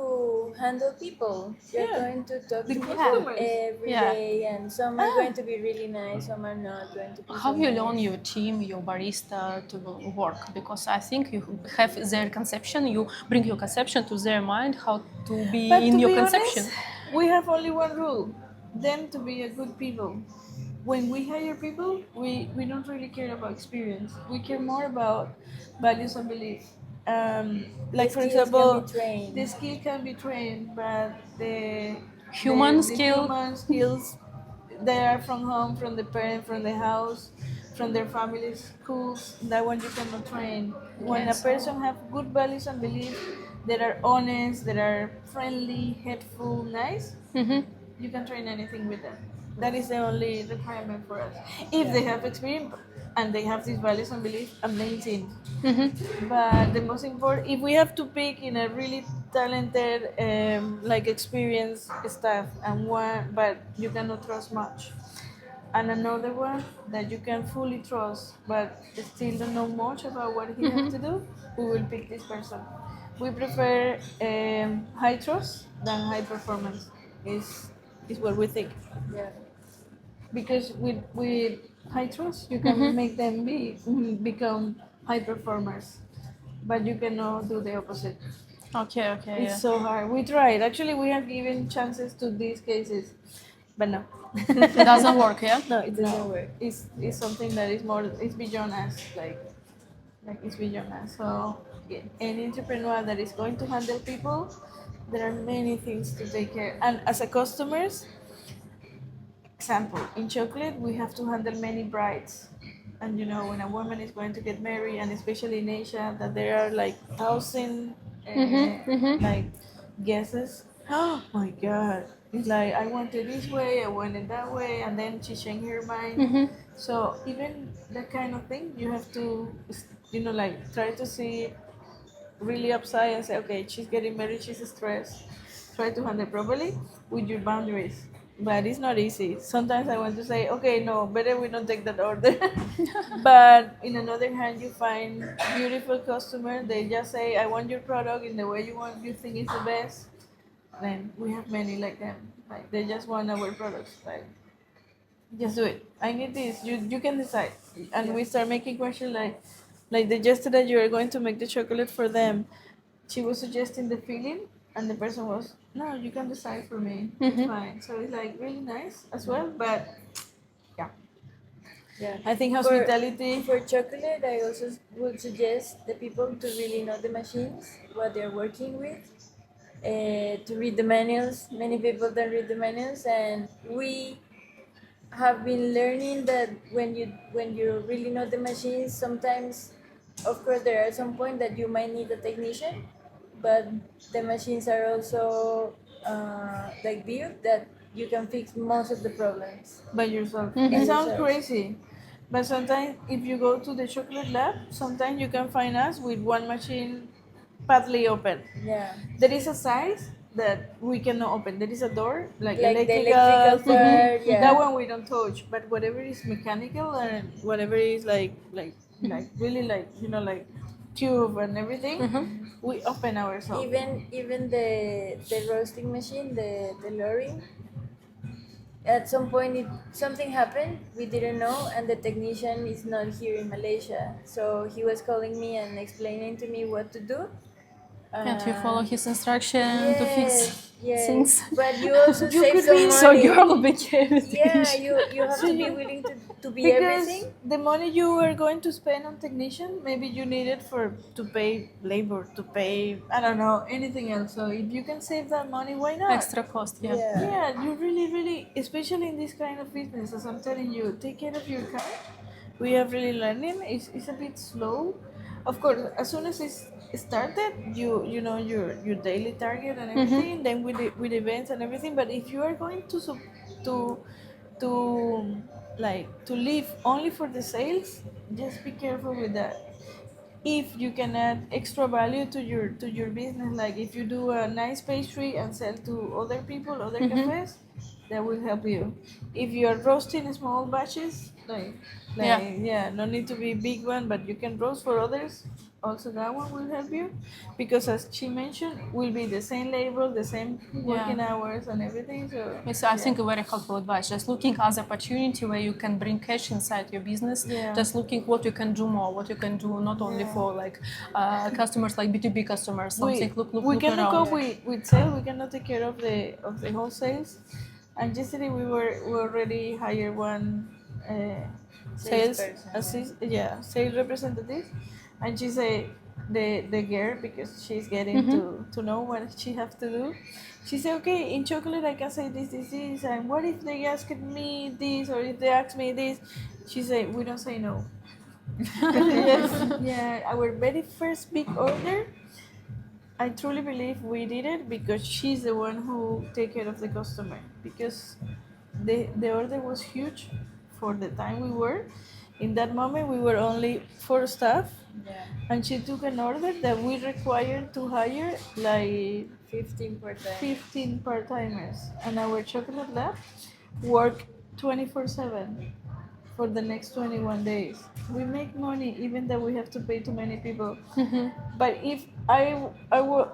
S3: handle people. You're
S2: Yeah.
S3: going to talk to people
S2: customers.
S3: every
S1: Yeah.
S3: day, and some are going to be really nice, some are not going to be.
S1: How
S3: so
S1: you
S3: nice.
S1: learn your team, your barista to work? Because I think you have their conception, you bring your conception to their mind, how to be
S2: But
S1: in
S2: to
S1: your
S2: be
S1: conception.
S2: honest, we have only one rule: them to be a good people. When we hire people, we don't really care about experience. We care more about values and beliefs. Like for
S3: skills can
S2: example,
S3: be trained.
S2: the skill can be trained, but the
S1: Human skill.
S2: human skills, they are from home, from the parent, from the house, from their families, schools. That one you cannot train. When
S1: Yes.
S2: a person have good values and beliefs, that are honest, that are friendly, helpful, nice, you can train anything with them. That is the only requirement for us. If they have experience and they have these values and beliefs, amazing. But the most important, if we have to pick in a really talented, like experienced staff, and one, but you cannot trust much, and another one that you can fully trust, but still don't know much about what he has to do, we will pick this person. We prefer high trust than high performance. Is what we think,
S3: Yeah.
S2: because with high trust you can make them become high performers, but you cannot do the opposite.
S1: Okay, okay,
S2: It's so hard. We tried. Actually, we have given chances to these cases, but no.
S1: It doesn't work, yeah?
S2: No, it doesn't work. It's something that is more. It's beyond us. Like it's beyond us. So any entrepreneur that is going to handle people, there are many things to take care. And as a customers, example in chocolate, we have to handle many brides. And when a woman is going to get married, and especially in Asia, that there are like thousand like guesses. Oh my God! It's like I want it this way, I want it that way, and then she changed her mind. So even that kind of thing, you have to, like try to see really upside and say, okay, she's getting married, she's stressed. Try to handle properly with your boundaries. But it's not easy. Sometimes I want to say, okay, no, better we don't take that order. But in another hand, you find beautiful customers. They just say, I want your product in the way you want, you think is the best. And we have many like them. Like they just want our products. Like just do it. I need this. You can decide. And we start making questions like the yesterday you are going to make the chocolate for them. She was suggesting the filling, and the person was, no, you can decide for me. It's fine. So it's like really nice as well. But yeah,
S3: Yeah.
S2: I think hospitality.
S3: For chocolate, I also would suggest the people to really know the machines, what they're working with, to read the manuals. Many people don't read the manuals, and we have been learning that when you really know the machines, sometimes, of course, there are some point that you might need a technician, but the machines are also like built that you can fix most of the problems.
S2: By yourself.
S1: Mhm.
S2: It sounds
S3: Yourself.
S2: crazy, but sometimes if you go to the chocolate lab, sometimes you can find us with one machine partly open.
S3: Yeah.
S2: There is a size that we cannot open. There is a door, like
S3: Like the
S2: electrical
S3: electrical
S2: thing.
S3: part, yeah.
S2: That one we don't touch. But whatever is mechanical and whatever is like really like tube and everything, we open ourselves.
S3: Even the roasting machine, the lorry, at some point something happened we didn't know, and the technician is not here in Malaysia, so he was calling me and explaining to me what to do.
S1: And you follow his instruction to fix
S3: yes,
S1: things.
S3: but you also
S2: You
S3: save
S2: could
S3: some
S2: be-
S3: money.
S1: So you're became
S3: yeah, you have
S2: So
S3: to be
S2: you-
S3: willing to be
S2: Because
S3: everything.
S2: the money you were going to spend on technician, maybe you need it to pay labor, to pay I don't know anything else. So if you can save that money, why not?
S1: Extra cost, yeah.
S2: Yeah, you really, especially in this kind of business, as I'm telling you, take care of your car. We have really learning. It's a bit slow. Of course, as soon as it's started, you know your daily target and everything. Then with events and everything. But if you are going to to to live only for the sales, just be careful with that. If you can add extra value to your business, like if you do a nice pastry and sell to other people, other cafes, that will help you. If you are roasting small batches,
S1: Yeah.
S2: no need to be big one, but you can roast for others, also that one will help you, because as she mentioned, will be the same label, the same working hours and everything. So
S1: It's, I think, a very helpful advice. Just looking as opportunity where you can bring cash inside your business.
S2: Yeah.
S1: Just looking what you can do more, what you can do not only for like customers, like B2B customers. Something
S2: we
S1: look
S2: cannot
S1: around.
S2: go with sale. We cannot take care of the wholesales. And yesterday we already hired one sales
S3: Salesperson,
S2: sales representative, and she said the girl, because she's getting to know what she have to do. She said, okay, in chocolate I can say this, and what if they ask me this, or if they ask me this? She said, we don't say no. Yes, yeah, our very first big order, I truly believe we did it because she's the one who take care of the customer, because the order was huge for the time we were. In that moment, we were only 4 staff,
S3: yeah,
S2: and she took an order that we required to hire like
S3: 15 per time.
S2: 15 part-timers, and our chocolate lab work 24/7 for the next 21 days. We make money even though we have to pay too many people. But if I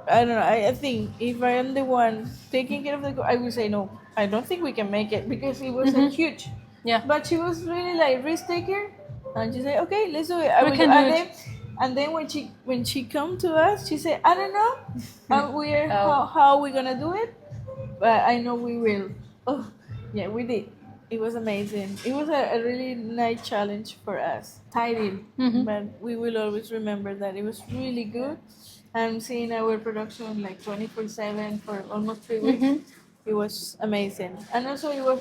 S2: don't know, I think if I am the one taking care of I would say no. I don't think we can make it, because it was a huge.
S1: Yeah.
S2: But she was really like risk taker, and she said, okay, let's do it.
S1: We can do
S2: and
S1: it.
S2: then And then when she come to us, she said, I don't know, how we gonna do it, but I know we will. Oh, yeah, we did. It was amazing. It was a really nice challenge for us. Tiring, but we will always remember that it was really good. And seeing our production like 24/7 for almost 3 weeks, it was amazing. And also, it was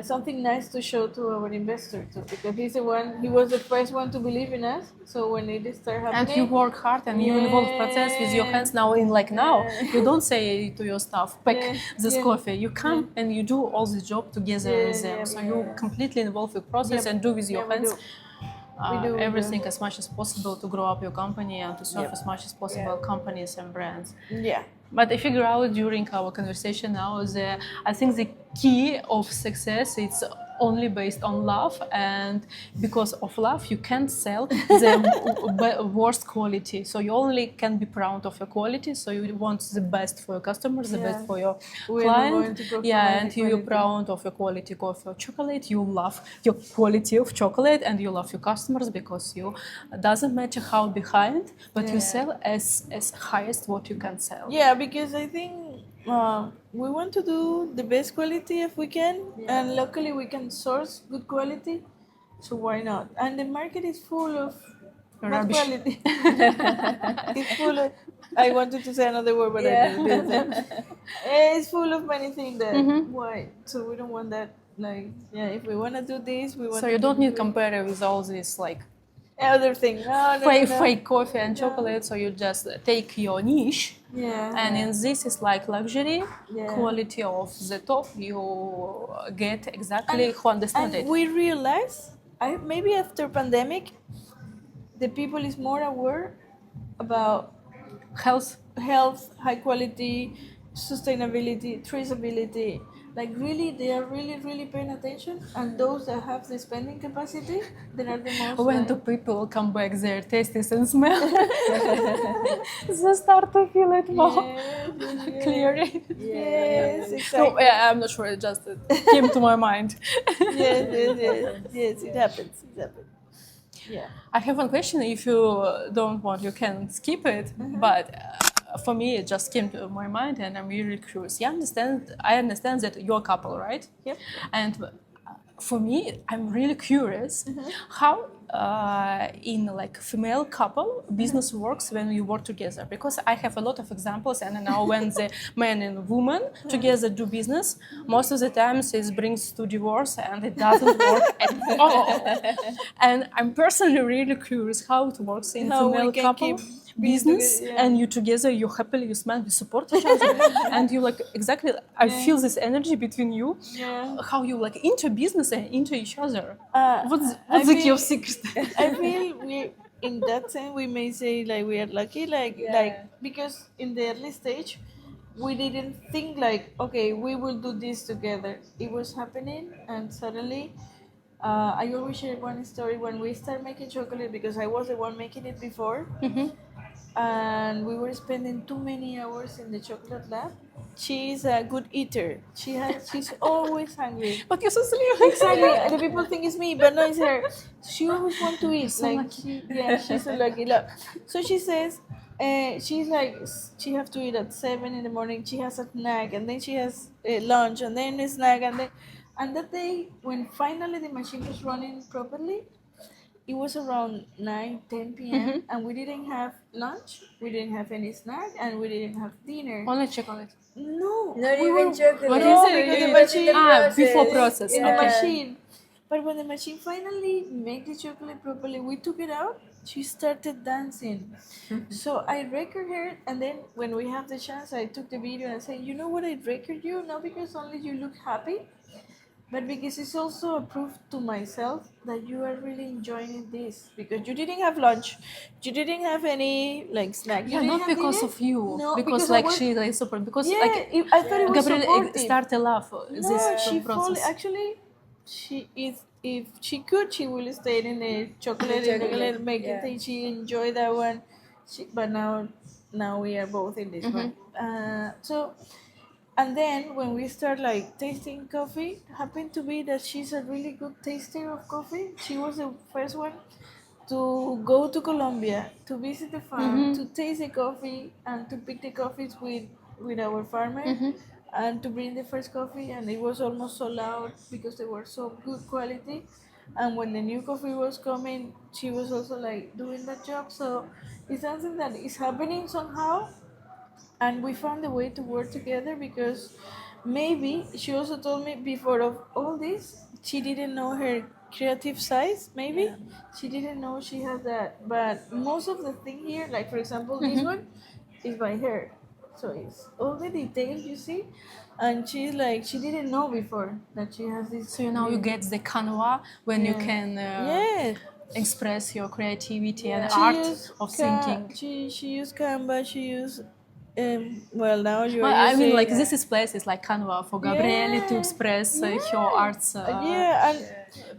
S2: something nice to show to our investor too, because he was the first one to believe in us. So when it started happening,
S1: And you work hard and you involve process with your hands now you don't say to your staff, pack this coffee. You come and you do all the job together with them. So you completely involve the process and do with your hands.
S2: We do.
S1: Everything as much as possible to grow up your company and to serve as much as possible companies and brands.
S2: Yeah.
S1: But I figure out during our conversation now that I think the key of success is only based on love, and because of love you can't sell the worst quality. So you only can be proud of your quality. So you want the best for your customers, the best for your client. And you're proud of your quality coffee or chocolate. You love your quality of chocolate and you love your customers because you doesn't matter how behind, but you sell as highest what you can sell.
S2: Yeah, because I think we want to do the best quality if we can, and luckily we can source good quality. So why not? And the market is full of bad
S1: Rubbish.
S2: quality. It's full of. I wanted to say another word, but I didn't. It's full of many things that why. So we don't want that. Like, if we want to do this, we want.
S1: So you don't need to compare with all this like
S2: other thing. No,
S1: fake coffee and chocolate. So you just take your niche. And in this is like luxury, quality of the top. You get exactly who understand it.
S2: We realize, maybe after pandemic, the people is more aware about
S1: Health.
S2: high quality, sustainability, traceability. Like really, they are really paying attention. And those that have the spending capacity, they are the most.
S1: When the people come back, their tastes and smell, they start to feel it more clearly.
S2: Yes, exactly.
S1: No, I'm not sure. It just came to my mind.
S2: Yes, it happens. Yeah.
S1: I have one question. If you don't want, you can skip it. But for me, it just came to my mind, and I'm really curious. I understand that you're a couple, right?
S2: Yep.
S1: And for me, I'm really curious how in like female couple business works when you work together, because I have a lot of examples, and now when the man and woman together do business, most of the times it brings to divorce and it doesn't work at all. And I'm personally really curious how it works in female couple business, and you together, you happily, you smile, you support each other, and you like exactly. I feel this energy between you. How you like into business and into each other. What's the key of secret?
S2: I feel we, in that sense, we may say like we are lucky, like because in the early stage, we didn't think like, okay, we will do this together. It was happening, and suddenly. I always share one story when we started making chocolate, because I was the one making it before, and we were spending too many hours in the chocolate lab. She's a good eater. She's always hungry.
S1: But you're so silly.
S2: Exactly. The people think it's me, but no, it's her. She always wants to eat.
S1: So
S2: like she's so lucky. Look. So she says, she's like, she have to eat at 7 in the morning. She has a snack, and then she has lunch, and then a snack, and that day when finally the machine was running properly, it was around 9-10 p.m. and we didn't have lunch, we didn't have any snack, and we didn't have dinner.
S1: Only chocolate.
S2: No,
S3: Not even chocolate.
S1: What
S2: no,
S1: is it?
S2: because the machine
S1: Before process.
S2: in the
S1: Okay.
S2: machine. But when the machine finally made the chocolate properly, we took it out. She started dancing. So I record her, and then when we have the chance, I took the video and I said, you know what, I record you not because only you look happy, but because it's also a proof to myself that you are really enjoying this, because you didn't have lunch, you didn't have any like snack. You
S1: Yeah,
S2: didn't
S1: not
S2: have
S1: because
S2: dinner.
S1: of you.
S2: No,
S1: because
S2: I
S1: like
S2: was-
S1: she like support. Because
S2: Yeah,
S1: like
S2: I thought it was
S1: Gabriel
S2: supportive.
S1: start to laugh
S2: No,
S1: this
S2: she
S1: process.
S2: actually, she is. If she could, she will stay in the chocolate making thing. She enjoyed that one. But now we are both in this one. So, and then when we start like tasting coffee, happened to be that she's a really good taster of coffee. She was the first one, to go to Colombia, to visit the farm, to taste the coffee, and to pick the coffees with our farmer, and to bring the first coffee. And it was almost sold out because they were so good quality. And when the new coffee was coming, she was also like doing that job. So it's something that is happening somehow, and we found a way to work together because maybe she also told me before of all this she didn't know her creative side. Maybe she didn't know she had that, but most of the thing here, like for example this one is by her, so it's all the details you see. And she's like, she didn't know before that she has this.
S1: So now you get the canva when you can
S2: Yes.
S1: express your creativity and
S2: She
S1: art
S2: used
S1: of thinking.
S2: she used Canva. She used well, now you
S1: Well,
S2: are
S1: I mean,
S2: using
S1: like this is place is like canva for Gabriele to express her arts.
S2: yeah, and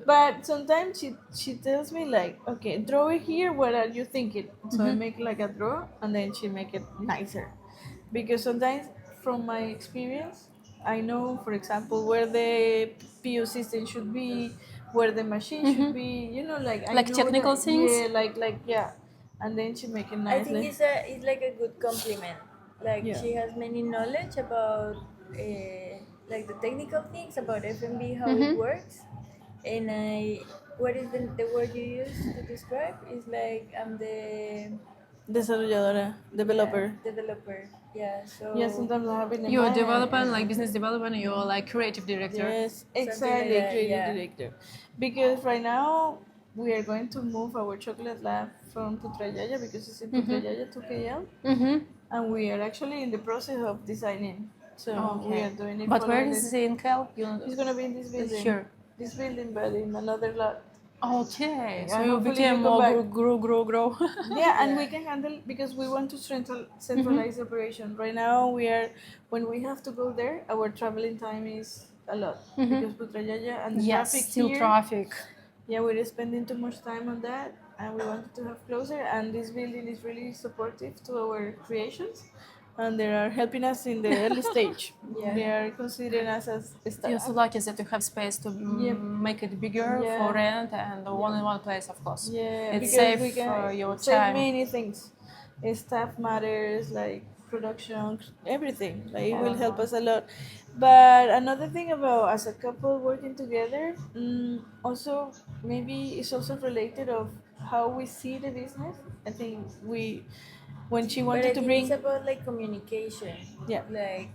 S2: but sometimes she tells me like, okay, draw it here. What are you thinking? So I make like a draw, and then she make it nicer, because sometimes from my experience, I know, for example, where the PO system should be, where the machine should be. You know, like I
S1: Like
S2: know
S1: technical
S2: that,
S1: things?
S2: yeah, like yeah, and then she make it
S3: I think
S2: nicely.
S3: it's like a good compliment. Like
S2: Yeah.
S3: she has many knowledge about like the technical things about FMB, how it works, and I what is the word you use to describe? Is like I'm the
S2: Desarrolladora, developer.
S3: developer. Yeah, so
S2: Yeah, sometimes I have it in
S1: You're a
S2: mind.
S1: developer, like business development, you're like creative director.
S2: Yes,
S3: Something
S2: exactly,
S3: like that,
S2: creative
S3: yeah.
S2: director. Because right now we are going to move our chocolate lab from Putrajaya, because it's in Putrajaya to KL, and we are actually in the process of designing. So we are doing it
S1: But where
S2: following
S1: is
S2: this.
S1: it in Cal?
S2: It's gonna be in this building.
S1: Here.
S2: This building, but in another lot.
S1: Okay, so
S2: Yeah,
S1: you
S2: hopefully
S1: became
S2: you come
S1: more
S2: back.
S1: grow.
S2: Yeah, and we can handle, because we want to centralize the operation. Right now, we are, when we have to go there, our traveling time is a lot, because Putrajaya and the
S1: Yes,
S2: traffic
S1: still
S2: here.
S1: traffic.
S2: Yeah, we're spending too much time on that, and we wanted to have closer. And this building is really supportive to our creations, and they are helping us in the early stage. They are considering us as
S1: You're so
S2: staff.
S1: lucky that you have space to
S2: Yep.
S1: make it bigger
S2: Yeah.
S1: for rent and one in one place, of course.
S2: Yeah,
S1: It's
S2: because
S1: safe
S2: we can
S1: your
S2: save
S1: time.
S2: many things. Staff matters, like production, everything. Like it will help us a lot. But another thing about as a couple working together, also maybe it's also related of how we see the business. I think we, when she
S3: But
S2: wanted
S3: I
S2: to
S3: think it's
S2: bring,
S3: about like communication.
S2: yeah,
S3: Like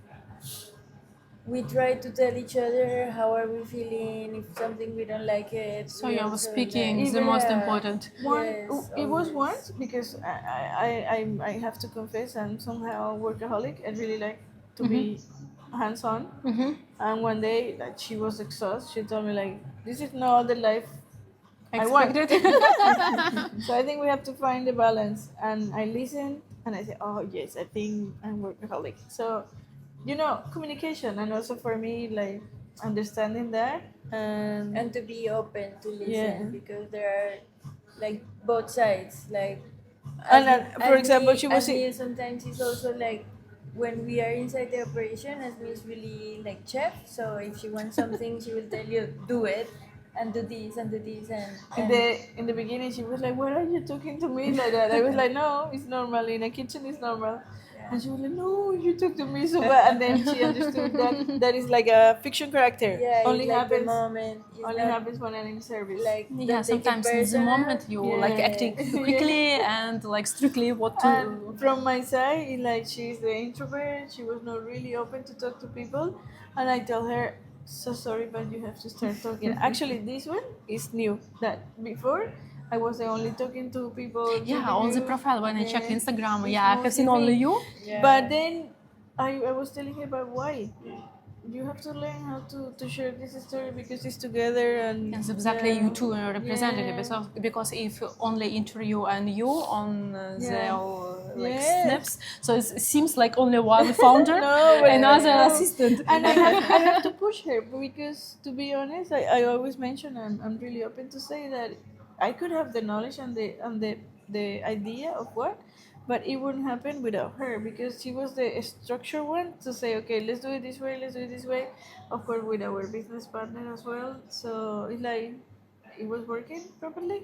S3: we try to tell each other how are we feeling, if something we don't like it.
S1: So
S3: we
S1: you're
S3: also,
S1: speaking
S3: like,
S1: is the most
S3: yeah.
S1: important.
S2: one,
S3: Yes,
S2: it was
S3: always.
S2: once, because I have to confess I'm somehow workaholic. I really like to be hands-on. And one day, like, she was exhausted. She told me like, this is not the life I want.
S1: Expected.
S2: So I think we have to find the balance. And I listened and I said, oh yes, I think I'm workaholic. So, communication, and also for me, like, understanding that.
S3: And to be open to listen,
S2: Yeah.
S3: because there are like both sides. Like
S2: And for example, she was
S3: as me sometimes it's also like when we are inside the operation, as me is really like chef. So if she wants something, she will tell you do it and do this and do this
S2: in the beginning she was like, why are you talking to me like that? I was like, no, it's normal, in a kitchen it's normal. And she was like, no, you talk to me so bad. And then she understood that that is like a fiction character.
S3: yeah,
S2: Only
S3: it's like the
S2: happens
S3: moment. It's
S2: only
S3: not
S2: happens when I'm in service.
S3: like
S1: Yeah,
S3: don't take it
S1: sometimes in the
S3: personal.
S1: moment you like
S2: Yeah.
S1: acting quickly and like strictly what to.
S2: And from my side, like, she's the introvert. She was not really open to talk to people, and I tell her, "So sorry, but you have to start talking." Actually, this one is new. That before, I was the only talking to people.
S1: Yeah, on the profile when I check
S2: Yeah,
S1: Instagram,
S2: it's
S1: yeah, I have
S2: mostly
S1: seen only
S2: me.
S1: you.
S3: Yeah.
S2: But then I was telling her, but why? You have to learn how to share this story, because it's together, and
S1: It's exactly
S2: yeah.
S1: you two representative,
S2: Yeah.
S1: because if only interview and you on the
S2: Yeah.
S1: like
S2: Yes.
S1: snaps, so it seems like only one founder,
S2: No, but
S1: another
S2: no.
S1: assistant.
S2: And I have to push her, because to be honest, I always mention, and I'm really open to say that I could have the knowledge and the idea of what, but it wouldn't happen without her, because she was the structure one to say, okay, let's do it this way, let's do it this way. Of course, with our business partner as well. So it's like it was working properly,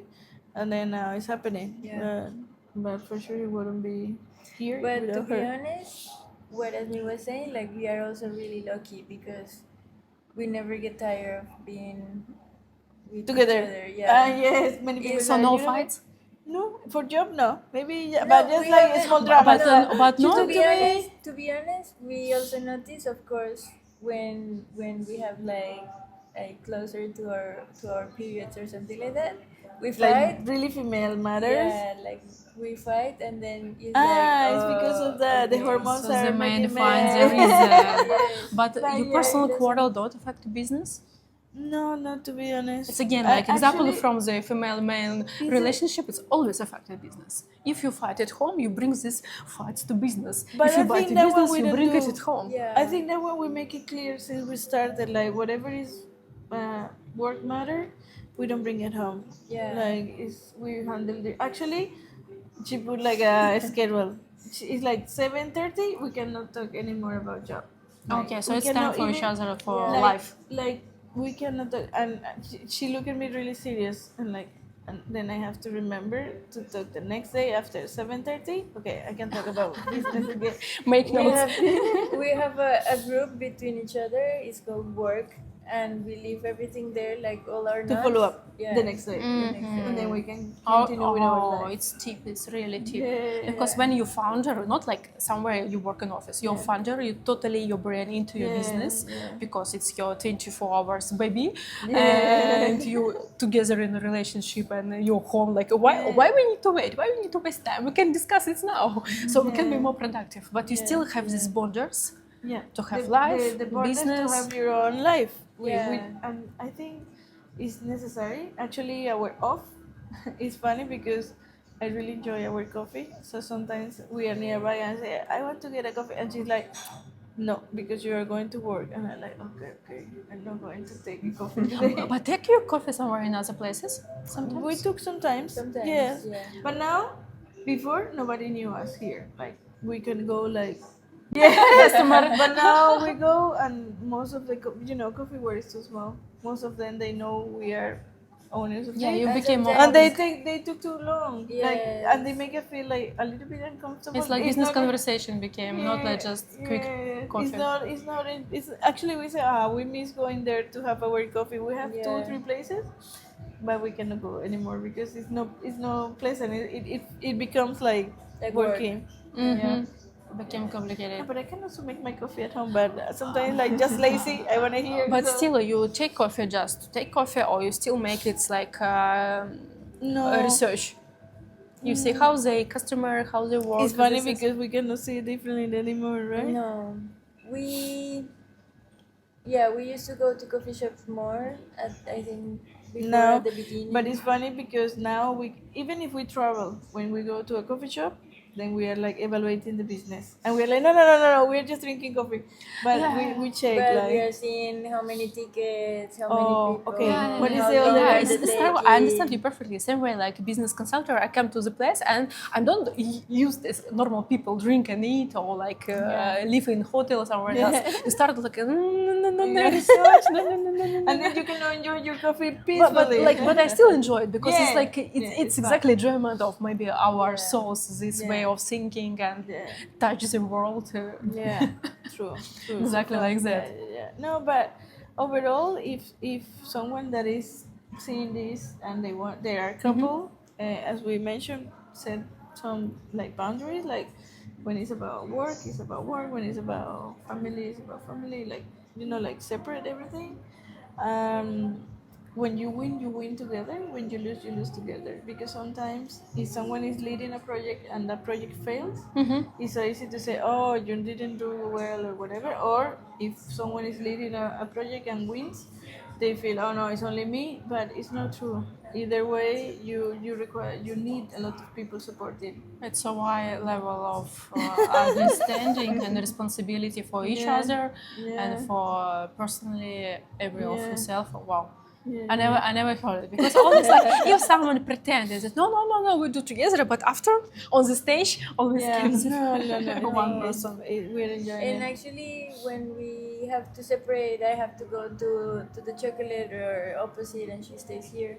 S2: and then now it's happening.
S3: Yeah.
S2: But for sure, it wouldn't be here
S3: But to
S2: without
S3: be
S2: her.
S3: honest, what Asmi was saying, like we are also really lucky because we never get tired of being with
S2: Together.
S3: each other. Yeah.
S2: Yes, many people.
S3: So
S2: say,
S1: no
S2: you know what?
S1: fights?
S2: No, for job no. Maybe, yeah,
S3: No,
S2: but just
S3: we
S2: like
S3: haven't-
S2: small
S1: But-
S2: dramas.
S1: but
S2: She
S1: no?
S2: took to me.
S3: To be honest, we also notice, of course, when we have like closer to our periods or something like that, we
S2: Like
S3: fight.
S2: really female matters.
S3: Yeah, like we fight, and then it's
S2: It's because of that. The
S3: okay.
S2: hormones
S1: So
S2: are
S1: the main
S2: making
S1: defines
S2: me.
S1: the reason.
S3: Yes.
S1: But
S2: But
S1: your
S2: yeah,
S1: personal
S3: it doesn't-
S1: quarrel don't affect the business?
S2: No, not to be honest.
S1: It's again
S2: I-
S1: like example
S2: actually,
S1: from the female-male
S2: it-
S1: relationship. It's always affected business. If you fight at home, you bring this fights to business.
S2: But
S1: If you
S2: I
S1: fight
S2: think
S1: to
S2: that what
S1: business,
S2: we
S1: you
S2: don't
S1: bring it
S2: do.
S1: at home.
S3: Yeah.
S2: I think that when we make it clear since we started, like whatever is work matter, we don't bring it home.
S3: Yeah.
S2: Like we handle it. Actually, she put like a schedule. It's like 7:30. We cannot talk anymore about job. Like,
S1: Okay, so
S2: we
S1: it's time
S2: cannot
S1: for each
S2: even-
S1: other for
S3: Yeah.
S1: life.
S2: Like we cannot talk, and she looked at me really serious and like. And then I have to remember to talk the next day after 7:30. Okay, I can talk about business again.
S1: Make
S3: we
S1: notes.
S3: have we have a group between each other. It's called work, and we leave everything there, like all our
S2: To
S3: notes.
S2: follow up
S3: Yeah.
S2: the next day,
S3: The next day.
S2: and then we can
S1: Oh,
S2: continue with our life.
S1: it's cheap. It's really cheap.
S2: Yeah.
S1: Because when you founder, not like somewhere you work in office, you're founder, you totally your brain into your
S2: Yeah,
S1: business
S2: yeah.
S1: because it's your 24 hours baby, and you together in a relationship and you're home. Like why we need to wait? Why we need to waste time? We can discuss it now, so we can be more productive. But you still have these borders.
S2: Yeah,
S1: To have life,
S2: the borders
S1: business.
S2: to have your own life.
S3: Yeah.
S2: And I think it's necessary. Actually, our off is funny because I really enjoy our coffee. So sometimes we are nearby and I say, I want to get a coffee, and she's like, no, because you are going to work. And I'm like, okay, I'm not going to take a coffee today.
S1: But take your coffee somewhere in other places sometimes.
S2: We took sometimes.
S3: Sometimes,
S2: Yes.
S3: yeah.
S2: But now, before, nobody knew us here. Like, we can go like, but now we go and most of the, coffee world is too small. Most of them, they know we are owners of
S1: Yeah,
S2: it.
S1: you
S3: And
S1: became more.
S3: sometimes-
S2: And they took too long. Like,
S3: Yes.
S2: and they make it feel like a little bit uncomfortable.
S1: It's like business
S2: not-
S1: conversation became not like just quick coffee.
S2: It's not, it's actually we say, we miss going there to have our coffee. We have
S3: Yeah.
S2: 2-3 places, but we cannot go anymore because it's no pleasant. It becomes like
S3: Like work.
S2: working.
S1: Mhm. Became complicated.
S2: But I can also make my coffee at home, but sometimes like just lazy. I wanna hear.
S1: But
S2: so-
S1: still, you take coffee just to take coffee, or you still make it like
S2: no.
S1: research. You see how the customer, how they work.
S2: It's funny
S1: this is-
S2: because we cannot see it differently anymore, right?
S3: No, we used to go to coffee shops more. I think before
S2: No,
S3: at the beginning.
S2: but it's funny because now even if we travel, when we go to a coffee shop, then we are like evaluating the business, and we're like, no, we're just drinking coffee, but we check
S3: But
S2: like.
S3: we are seeing how many tickets, how
S2: Oh,
S3: many people.
S2: okay. What is
S3: how
S2: the
S3: long
S2: other-
S1: Yeah,
S3: are
S1: it's,
S3: they
S1: it's terrible. I
S3: taking.
S1: understand you perfectly. Same way, like a business consultant, I come to the place and I don't use this normal people drink and eat or like live in hotels or somewhere else. You start like no, research, no.
S2: And then you can enjoy your coffee
S1: But,
S2: peacefully.
S1: but I still enjoy it because it's
S2: Yeah.
S1: like
S2: Yeah,
S1: it's
S2: it's
S1: exactly enjoyment of maybe our souls, this
S2: Yeah.
S1: way of thinking and
S2: Yeah.
S1: touch the world.
S2: Yeah, true.
S1: Exactly like that.
S2: Yeah. No, but overall, if someone that is seeing this and they are a couple, as we mentioned, set some like boundaries, like when it's about work, it's about work. When it's about family, it's about family. Like like separate everything. When you win together. When you lose together. Because sometimes if someone is leading a project and that project fails, it's so easy to say, oh, you didn't do well or whatever. Or if someone is leading a project and wins, they feel, oh no, it's only me. But it's not true. Either way, you need a lot of people supporting.
S1: It's a high level of understanding and responsibility for each
S2: Yeah.
S1: other
S2: Yeah.
S1: and for personally every of
S2: Yeah.
S1: yourself. Wow.
S2: Yeah.
S1: I never heard it because always like if someone pretends that no we do together, but after on the stage always comes
S2: No.
S1: one
S2: It's-
S1: person.
S2: We're enjoying
S3: And
S2: it.
S3: actually, when we have to separate, I have to go to the chocolate or opposite, and she stays here.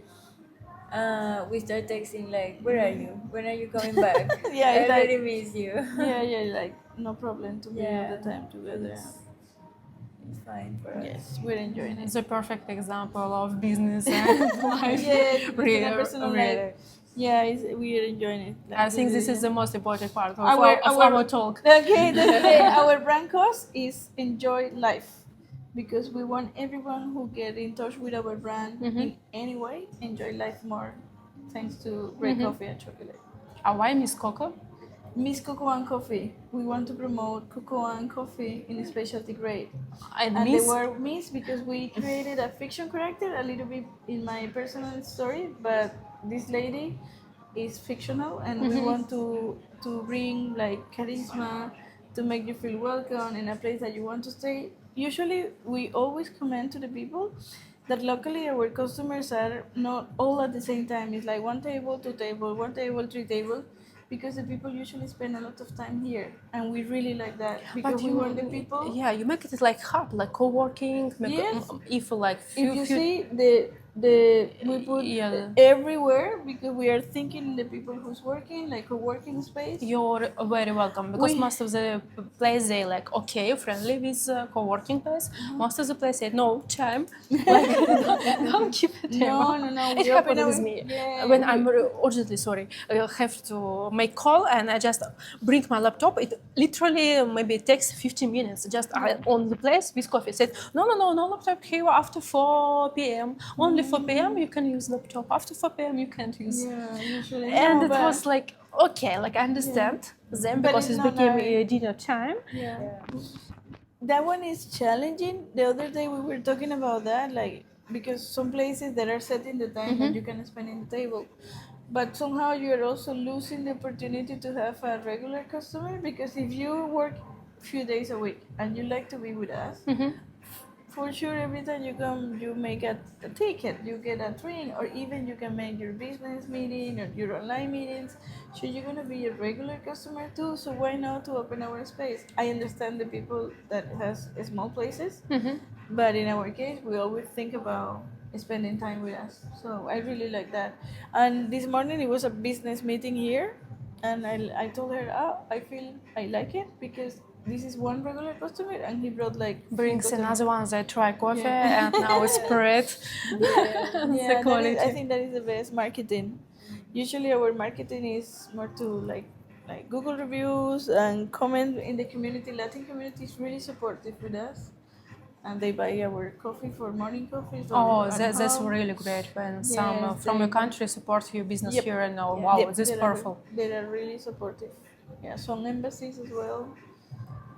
S3: we start texting like, "Where are you? When are you coming back?
S2: Yeah,
S3: I
S2: it's like-
S3: already miss you."
S2: yeah, like no problem to be all
S3: Yeah.
S2: the time together.
S3: It's fine for us.
S2: Yes, we're enjoying it.
S1: It's a perfect example of business and life.
S2: Yeah,
S1: Really,
S2: in a personal
S1: really.
S2: life. Yeah, we're enjoying it. Like,
S1: I think this is
S2: yeah.
S1: the most important part of
S2: Our-
S1: our talk.
S2: Okay, our brand cost is enjoy life, because we want everyone who get in touch with our brand in any way enjoy life more, thanks to great coffee and chocolate.
S1: Why MissCoco?
S2: MissCoco and coffee. We want to promote cocoa and coffee in a specialty grade.
S1: And
S2: And
S1: Miss?
S2: the word Miss because we created a fiction character a little bit in my personal story, but this lady is fictional, and we want to bring like charisma, to make you feel welcome in a place that you want to stay. Usually, we always comment to the people that luckily our customers are not all at the same time. It's like one table, two table, one table, three table, because the people usually spend a lot of time here, and we really like that because we want the people.
S1: Yeah, you make it like hub, like co-working.
S2: Yes.
S1: If like
S2: If you
S1: few
S2: see we put
S1: Yeah.
S2: everywhere, because we are thinking the people who's working like a working space.
S1: you're very welcome, because
S2: We-
S1: most of the place they like okay friendly with co-working place. Most of the place said no time, like don't keep it there.
S2: No,
S1: It
S2: we
S1: happened
S2: open
S1: with
S2: our-
S1: me
S2: yeah,
S1: when
S2: we-
S1: I'm urgently sorry. I have to make call and I just bring my laptop. It literally maybe takes 15 minutes. Just I on the place with coffee. Said no laptop here after 4 p.m. Only 4 p.m. you can use laptop. After 4 p.m. you can't use.
S2: Yeah, usually.
S1: And
S2: no,
S1: it
S2: but-
S1: was like okay, like I understand them
S2: But
S1: because
S2: it's
S1: it
S2: not
S1: became
S2: like-
S1: dinner time.
S2: Yeah. That one is challenging. The other day we were talking about that, like because some places that are setting the time that you can spend in the table, but somehow you are also losing the opportunity to have a regular customer, because if you work few days a week and you like to be with us, for sure every time you come you make a ticket, you get a drink, or even you can make your business meeting or your online meetings, so you're going to be a regular customer too. So why not to open our space? I understand the people that has small places, but in our case we always think about spending time with us, so I really like that. And this morning it was a business meeting here, and I told her, I feel I like it because this is one regular customer and he brought like few
S1: Brings
S2: customers.
S1: another one that try coffee
S2: Yeah.
S1: and now it's spread.
S2: Yeah,
S1: The
S2: that
S1: quality.
S2: is, I think that is the best marketing. Usually our marketing is more to like Google reviews and comment in the community. Latin community is really supportive with us, and they buy our coffee for morning coffee.
S1: Oh, that's really great when some
S2: Yes,
S1: from
S2: they-
S1: your country support your business
S2: Yep.
S1: here and now.
S2: Yeah,
S1: Wow,
S2: yep,
S1: this is powerful.
S2: They are really supportive. Yeah, some embassies as well,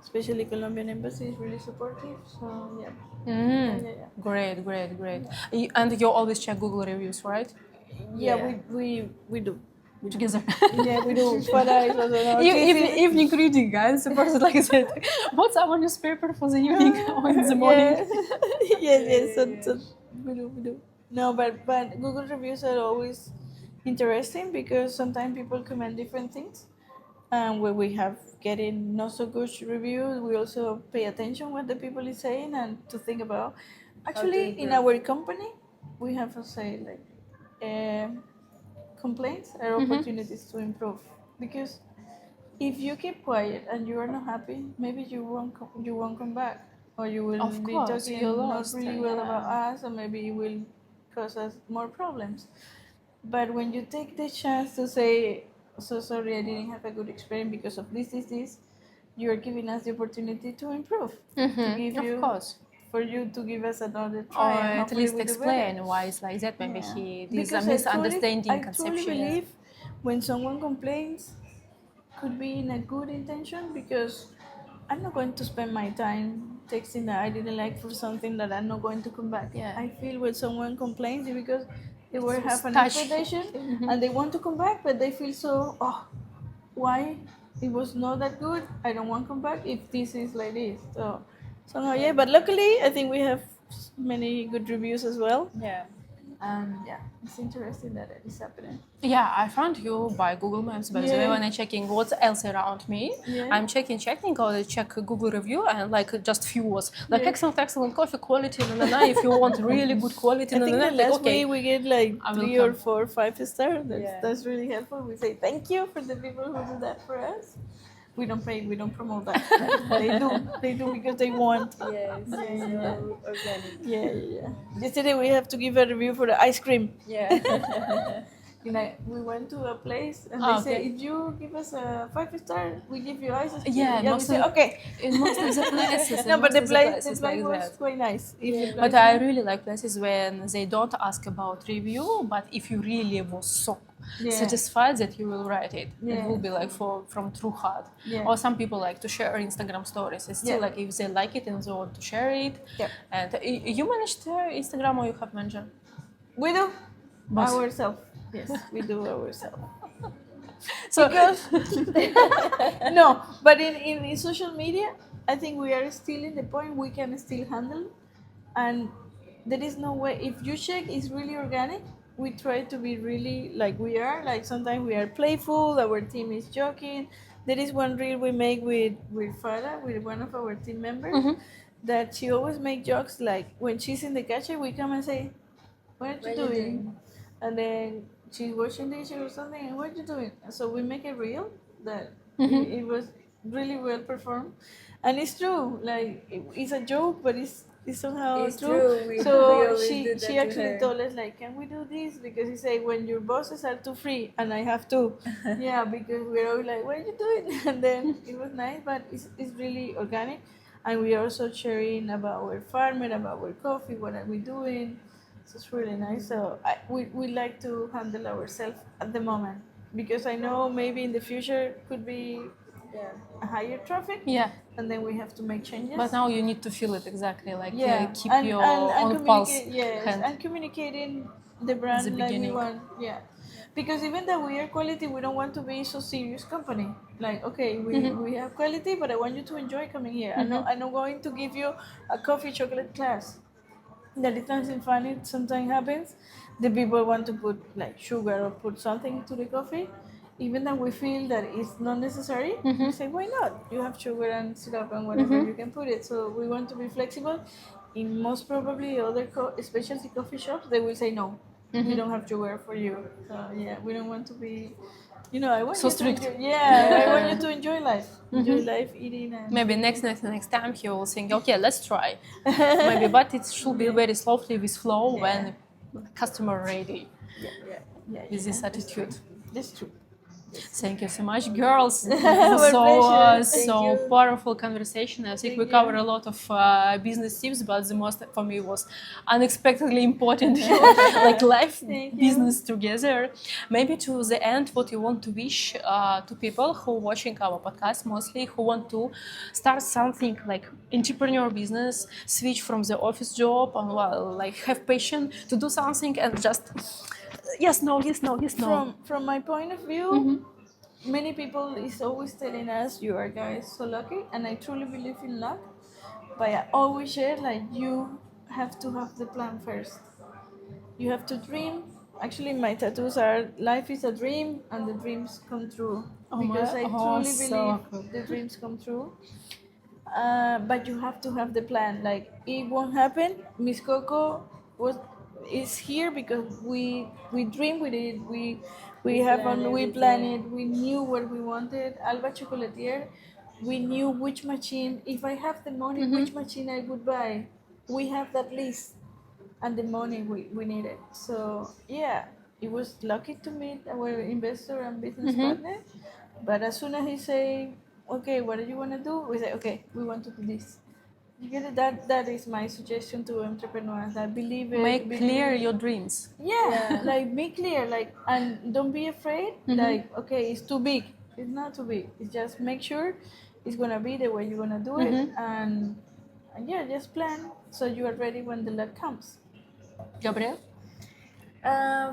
S2: especially Colombian embassy is really supportive. So yeah. Yeah.
S1: Great. And you always check Google reviews, right?
S2: Yeah,
S3: Yeah.
S2: we do.
S1: Together.
S2: Yeah, we do. Father is also our
S1: Evening reading, guys. Suppose like that. What's our newspaper for the evening or in the morning?
S2: Yes. So we do. No, but Google reviews are always interesting because sometimes people comment different things, and when we have getting not so good reviews, we also pay attention what the people is saying and to think about. Actually, in
S3: improve.
S2: our company, we have to say like. Complaints are opportunities to improve, because if you keep quiet and you are not happy, maybe you won't come back, or you will
S1: Of
S2: be
S1: course,
S2: talking
S1: you
S2: not
S1: lost,
S2: really well
S1: yeah.
S2: about us, or maybe it will cause us more problems. But when you take the chance to say, so sorry, I didn't have a good experience because of this, you are giving us the opportunity to improve, to give
S1: Of
S2: you,
S1: course.
S2: for you to give us another
S1: Or
S2: try, and
S1: at
S2: hopefully
S1: least
S2: we do better.
S1: explain why it's like that. Maybe
S2: Yeah.
S1: he this
S2: Because
S1: a misunderstanding
S2: I truly
S1: conception.
S2: believe when someone complains, could be in a good intention, because I'm not going to spend my time texting that I didn't like for something that I'm not going to come back.
S1: Yeah.
S2: I feel when someone complains it's because they were have an
S1: touch.
S2: expectation and they want to come back, but they feel so, why it was not that good? I don't want to come back if this is like this. So yeah, but luckily I think we have many good reviews as well.
S3: Yeah.
S2: And yeah, it's interesting that it is happening.
S1: Yeah, I found you by Google Maps. By the way,
S2: Yeah.
S1: when I'm checking what's else around me,
S2: Yeah.
S1: I'm checking, I check Google review and like just few words like
S2: Yeah.
S1: excellent coffee quality. If you want really good quality,
S2: I think the last
S1: okay.
S2: week we get like
S1: I will
S2: 3 or
S1: come.
S2: 4 or 5 stars.
S3: Yeah.
S2: That's really helpful. We say thank you for the people who do that for us. We don't pay, we don't promote that. They do because they want.
S3: Yes,
S2: Yeah.
S3: so organic.
S2: Yeah. Yesterday we have to give a review for the ice cream.
S3: Yeah.
S2: We went to a place and
S1: Ah,
S2: they say
S1: okay.
S2: if you give us a 5 star, we give you ice cream.
S1: Yeah,
S2: we
S1: most
S2: say
S1: of-
S2: okay.
S1: In most of the places,
S2: No, but the place
S1: like
S2: was
S1: that.
S2: quite nice. If the
S1: But
S2: place-
S1: I really like places when they don't ask about review, but if you really was so
S2: Yeah.
S1: satisfied that you will write it, it
S2: Yeah.
S1: will be like from true heart.
S2: Yeah.
S1: Or some people like to share Instagram stories. It's still
S2: Yeah.
S1: like if they like it and they want to share it.
S2: Yeah.
S1: And you managed Instagram or you have manager?
S2: We do
S1: Both.
S2: ourselves. Yes, we do ourselves.
S1: So
S2: No, but in social media, I think we are still in the point we can still handle, and there is no way. If you check, it's really organic. We try to be really like we are. Like sometimes we are playful. Our team is joking. There is one reel we make with Farah, with one of our team members, that she always make jokes. Like when she's in the kitchen, we come and say, "What are you doing?" And then she's washing dishes or something, and what are you doing? So we make a reel that it was really well performed, and it's true. Like it's a joke, but it's somehow
S3: It's
S2: true.
S3: true. We
S2: So
S3: always
S2: she
S3: do that
S2: she
S3: to
S2: actually
S3: her.
S2: told us like, can we do this? Because he said when your bosses are too free, and I have to. Yeah, because we're always like, what are you doing? And then it was nice, but it's really organic, and we are also sharing about our farmer, about our coffee, what are we doing. So it's really nice. So we like to handle ourselves at the moment because I know maybe in the future could be
S3: Yeah.
S2: a higher traffic,
S1: yeah.
S2: and then we have to make changes.
S1: But now you need to feel it exactly, like keep
S2: and,
S1: your
S2: and
S1: own pulse
S2: communicate, yes,
S1: hand.
S2: and communicating the brand
S1: the
S2: like we
S1: beginning.
S2: want, yeah. Because even though we are quality, we don't want to be so serious company. Like, okay, we have quality, but I want you to enjoy coming here. I'm not going to give you a coffee chocolate class. That is something funny sometimes happens. The people want to put like sugar or put something to the coffee, even though we feel that it's not necessary. We say, why not? You have sugar and syrup and whatever you can put it. So we want to be flexible. In most probably other specialty coffee shops, they will say no. We don't have sugar for you. So yeah, we don't want to be. I want
S1: So
S2: you
S1: strict.
S2: to enjoy, yeah, I want you to enjoy life. Enjoy life, eating and
S1: Maybe next time he will think, okay, let's try. Maybe, but it should be very slowly with flow when customer ready
S2: yeah,
S1: with this attitude.
S2: that's true.
S1: Thank you so much, girls. It
S2: Our
S1: was
S2: pleasure.
S1: so
S3: you.
S1: powerful conversation. I think
S2: Thank
S1: we
S2: you.
S1: covered a lot of business tips, but the most for me was unexpectedly important, like life
S2: Thank you.
S1: business together. Maybe to the end, what you want to wish to people who are watching our podcast, mostly who want to start something like entrepreneur business, switch from the office job, and like have passion to do something and just yes, no.
S2: From my point of view, many people is always telling us you are guys so lucky, and I truly believe in luck. But I always share like you have to have the plan first. You have to dream. Actually, my tattoos are life is a dream, and the dreams come true. Because I truly
S1: so
S2: believe
S1: cool.
S2: the dreams come true. But you have to have the plan. Like it won't happen. MissCoco is here because we dream with it. We plan it. We knew what we wanted. Alba Chocolatier, we knew which machine. If I have the money, which machine I would buy. We have that list and the money we needed. So yeah, it was lucky to meet our investor and business partner. But as soon as he say, okay, what do you want to do? We say, okay, we want to do this. You get it? That is my suggestion to entrepreneurs. That believe it.
S1: Make
S2: believe
S1: clear
S2: it.
S1: your dreams.
S2: Yeah, like make clear, like, and don't be afraid. Like, okay, it's too big. It's not too big. It's just make sure it's gonna be the way you're gonna do it, and yeah, just plan so you are ready when the luck comes.
S1: Gabriel?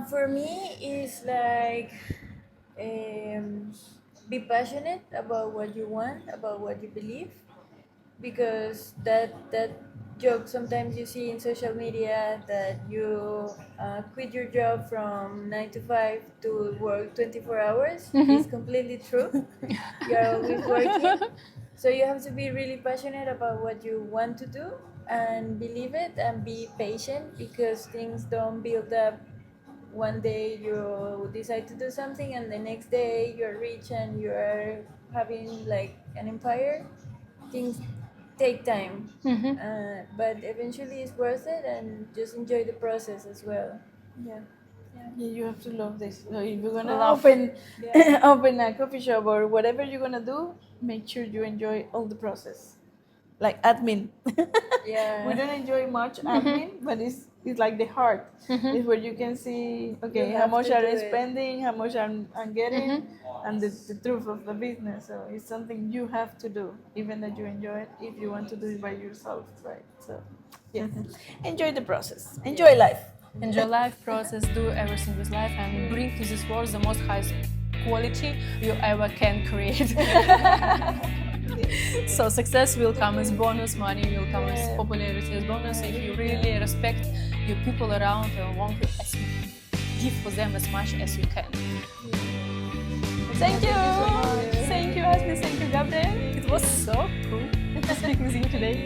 S3: For me, it's like be passionate about what you want, about what you believe, because jokes sometimes you see in social media that you quit your job from 9 to 5 to work 24 hours. It's completely true. You're always working. So you have to be really passionate about what you want to do and believe it and be patient because things don't build up. One day you decide to do something and the next day you're rich and you're having like an empire. Things take time, but eventually it's worth it and just enjoy the process as well.
S2: Yeah. Yeah, you have to love this. So if you're gonna
S1: Love.
S2: open
S3: Yeah.
S2: open a coffee shop or whatever you're gonna do, make sure you enjoy all the process. Like admin.
S3: Yeah.
S2: We don't enjoy much admin, but it's like the heart. It's where you can see okay
S3: You
S2: how
S3: have
S2: much
S3: to
S2: are
S3: do
S2: I
S3: it.
S2: spending, how much I'm getting, and the truth of the business. So it's something you have to do, even that you enjoy it if you want to do it by yourself, right? So yeah. Enjoy the process. Enjoy life.
S1: Enjoy life, process, do everything with life, and bring to this world the most highest quality you ever can create. So success will come as bonus, money will come as popularity as bonus if you really respect your people around and want to give for them as much as you can. Thank you! Thank you, Asmi. Thank you, Gabriel. It was so cool to speak with you today.